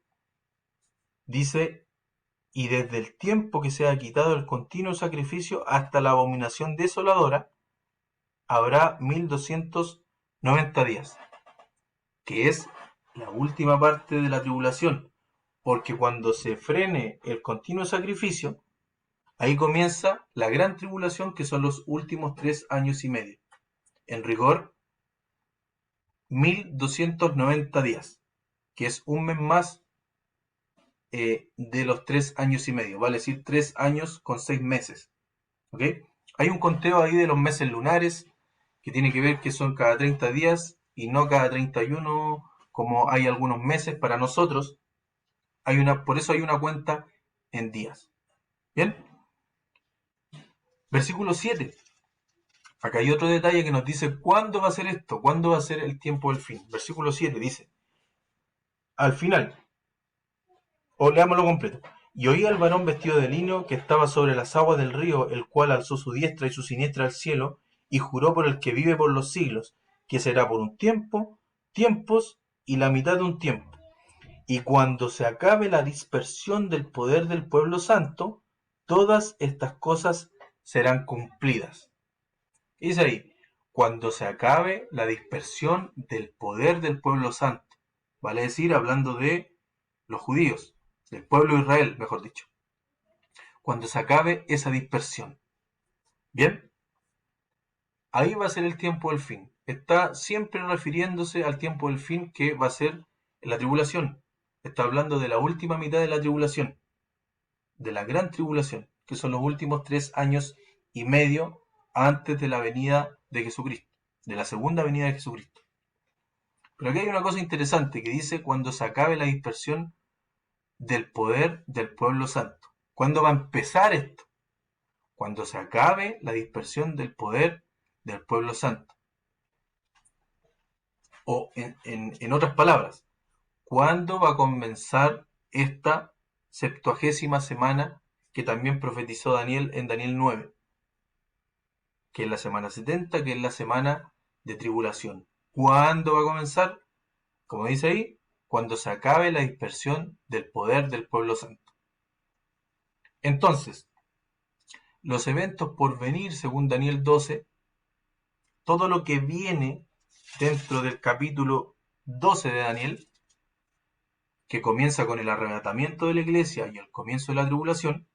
dice, y desde el tiempo que se ha quitado el continuo sacrificio hasta la abominación desoladora, habrá 1290 días, que es la última parte de la tribulación, porque cuando se frene el continuo sacrificio, ahí comienza la gran tribulación, que son los últimos 3 años y medio. En rigor, 1290 días, que es un mes más de los 3 años y medio, vale decir 3 años con 6 meses. ¿Ok? Hay un conteo ahí de los meses lunares que tiene que ver que son cada 30 días y no cada 31 como hay algunos meses para nosotros. Por eso hay una cuenta en días. Bien, versículo 7. Acá hay otro detalle que nos dice cuándo va a ser esto, cuándo va a ser el tiempo del fin. Versículo 7 dice, al final, o leámoslo completo. Y oí al varón vestido de lino que estaba sobre las aguas del río, el cual alzó su diestra y su siniestra al cielo, y juró por el que vive por los siglos, que será por un tiempo, tiempos y la mitad de un tiempo. Y cuando se acabe la dispersión del poder del pueblo santo, todas estas cosas serán cumplidas. Y dice ahí, cuando se acabe la dispersión del poder del pueblo santo. Vale decir, hablando de los judíos, del pueblo de Israel, mejor dicho. Cuando se acabe esa dispersión. Bien, ahí va a ser el tiempo del fin. Está siempre refiriéndose al tiempo del fin que va a ser la tribulación. Está hablando de la última mitad de la tribulación, de la gran tribulación, que son los últimos 3 años y medio antes de la venida de Jesucristo, de la segunda venida de Jesucristo. Pero aquí hay una cosa interesante que dice cuando se acabe la dispersión del poder del pueblo santo. ¿Cuándo va a empezar esto? Cuando se acabe la dispersión del poder del pueblo santo. O en otras palabras, ¿cuándo va a comenzar esta 70ª semana que también profetizó Daniel en Daniel 9? Que es la semana 70, que es la semana de tribulación. ¿Cuándo va a comenzar? Como dice ahí, cuando se acabe la dispersión del poder del pueblo santo. Entonces, los eventos por venir, según Daniel 12, todo lo que viene dentro del capítulo 12 de Daniel, que comienza con el arrebatamiento de la iglesia y el comienzo de la tribulación,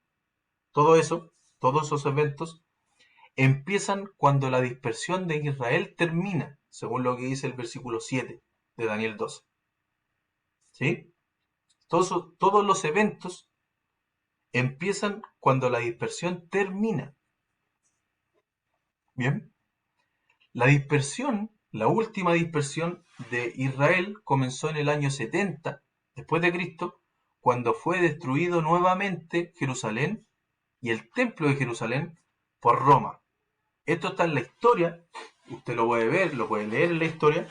todo eso, todos esos eventos, empiezan cuando la dispersión de Israel termina, según lo que dice el versículo 7 de Daniel 12. ¿Sí? Todos los eventos empiezan cuando la dispersión termina. Bien, la dispersión, la última dispersión de Israel comenzó en el año 70 después de Cristo, cuando fue destruido nuevamente Jerusalén y el templo de Jerusalén por Roma. Esto está en la historia, usted lo puede ver, lo puede leer en la historia,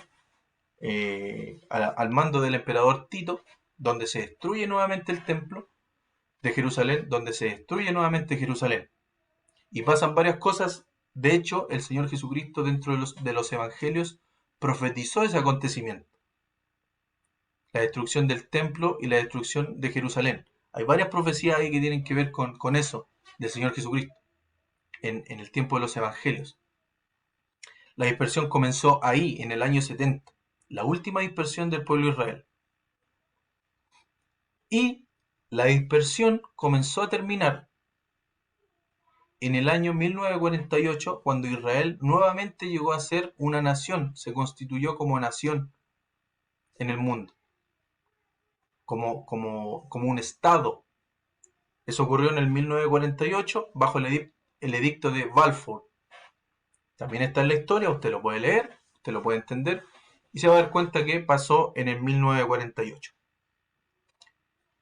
al mando del emperador Tito, donde se destruye nuevamente el templo de Jerusalén, donde se destruye nuevamente Jerusalén. Y pasan varias cosas. De hecho, el Señor Jesucristo dentro de los evangelios profetizó ese acontecimiento. La destrucción del templo y la destrucción de Jerusalén. Hay varias profecías ahí que tienen que ver con eso del Señor Jesucristo en el tiempo de los evangelios. La dispersión comenzó ahí, en el año 70. La última dispersión del pueblo de Israel. Y la dispersión comenzó a terminar en el año 1948, cuando Israel nuevamente llegó a ser una nación, se constituyó como nación en el mundo, como un estado. Eso ocurrió en el 1948 bajo el edicto de Balfour. También está en la historia, usted lo puede leer, usted lo puede entender, y se va a dar cuenta que pasó en el 1948.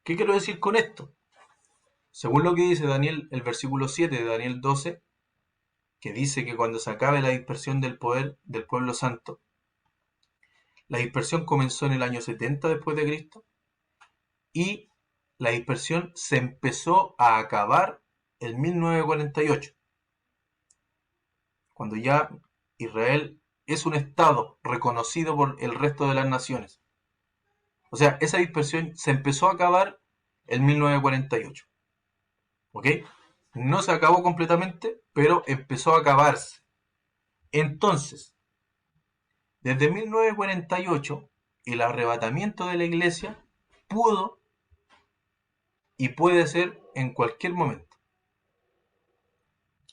¿Qué quiero decir con esto? Según lo que dice Daniel, el versículo 7 de Daniel 12, que dice que cuando se acabe la dispersión del poder del pueblo santo, la dispersión comenzó en el año 70 después de Cristo y la dispersión se empezó a acabar en 1948, cuando ya Israel es un estado reconocido por el resto de las naciones. O sea, esa dispersión se empezó a acabar en 1948. ¿Ok? No se acabó completamente, pero empezó a acabarse. Entonces, desde 1948, el arrebatamiento de la iglesia pudo y puede ser en cualquier momento,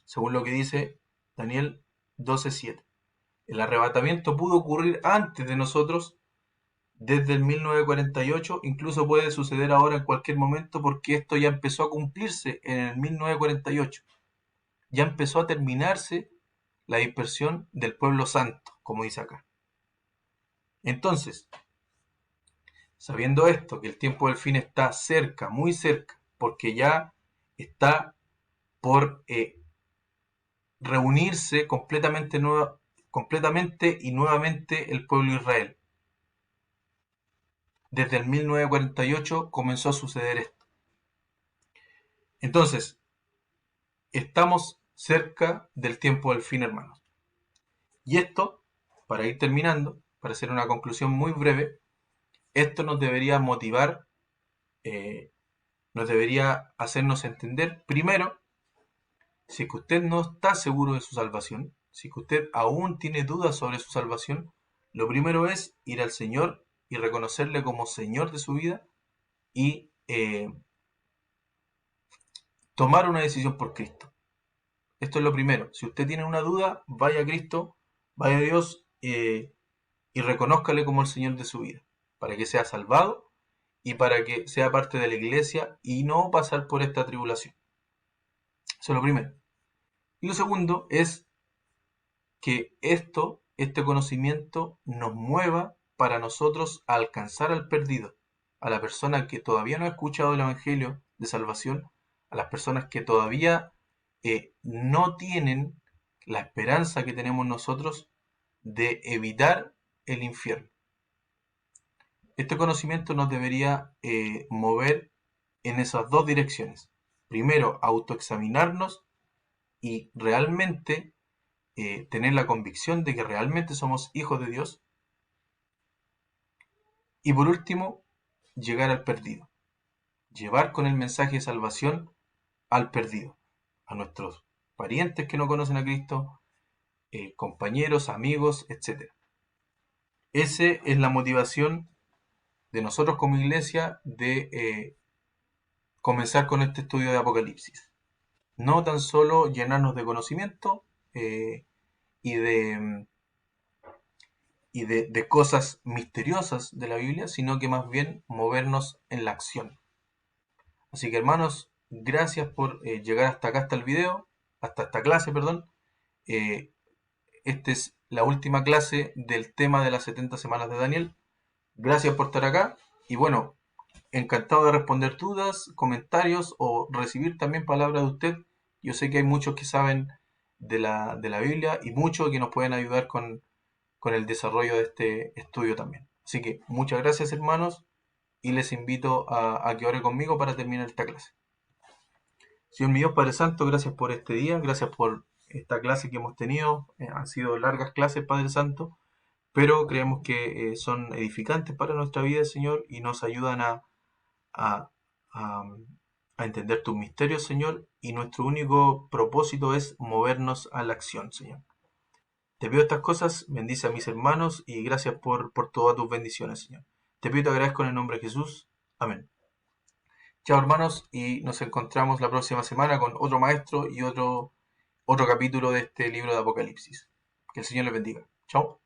según lo que dice Daniel 12:7. El arrebatamiento pudo ocurrir antes de nosotros, desde el 1948, incluso puede suceder ahora en cualquier momento porque esto ya empezó a cumplirse en el 1948. Ya empezó a terminarse la dispersión del pueblo santo, como dice acá. Entonces, sabiendo esto, que el tiempo del fin está cerca, muy cerca, porque ya está por reunirse completamente y nuevamente el pueblo de Israel. Desde el 1948 comenzó a suceder esto. Entonces, estamos cerca del tiempo del fin, hermanos. Y esto, para ir terminando, para hacer una conclusión muy breve, esto nos debería motivar, nos debería hacernos entender, primero, si es que usted no está seguro de su salvación, si es que usted aún tiene dudas sobre su salvación, lo primero es ir al Señor y reconocerle como Señor de su vida y tomar una decisión por Cristo. Esto es lo primero. Si usted tiene una duda, vaya a Cristo, vaya a Dios y reconózcale como el Señor de su vida, para que sea salvado y para que sea parte de la iglesia y no pasar por esta tribulación. Eso es lo primero. Y lo segundo es que este conocimiento nos mueva para nosotros a alcanzar al perdido, a la persona que todavía no ha escuchado el Evangelio de salvación, a las personas que todavía no tienen la esperanza que tenemos nosotros de evitar el infierno. Este conocimiento nos debería mover en esas dos direcciones. Primero, autoexaminarnos y realmente tener la convicción de que realmente somos hijos de Dios. Y por último, llegar al perdido. Llevar con el mensaje de salvación al perdido. A nuestros parientes que no conocen a Cristo, compañeros, amigos, etc. Esa es la motivación de nosotros como iglesia de comenzar con este estudio de Apocalipsis. No tan solo llenarnos de conocimiento y de cosas misteriosas de la Biblia, sino que más bien movernos en la acción. Así que hermanos, gracias por llegar hasta acá, hasta el video, hasta esta clase, perdón. Esta es la última clase del tema de las 70 semanas de Daniel. Gracias por estar acá y bueno, encantado de responder dudas, comentarios o recibir también palabras de usted. Yo sé que hay muchos que saben de la Biblia y muchos que nos pueden ayudar con el desarrollo de este estudio también. Así que muchas gracias hermanos y les invito a que ore conmigo para terminar esta clase. Señor mi Dios, Padre Santo, gracias por este día, gracias por esta clase que hemos tenido. Han sido largas clases, Padre Santo, pero creemos que son edificantes para nuestra vida, Señor, y nos ayudan a, a, a entender tus misterios, Señor, y nuestro único propósito es movernos a la acción, Señor. Te pido estas cosas, bendice a mis hermanos y gracias por todas tus bendiciones, Señor. Te pido y te agradezco en el nombre de Jesús. Amén. Chao hermanos y nos encontramos la próxima semana con otro maestro y otro capítulo de este libro de Apocalipsis. Que el Señor les bendiga. Chao.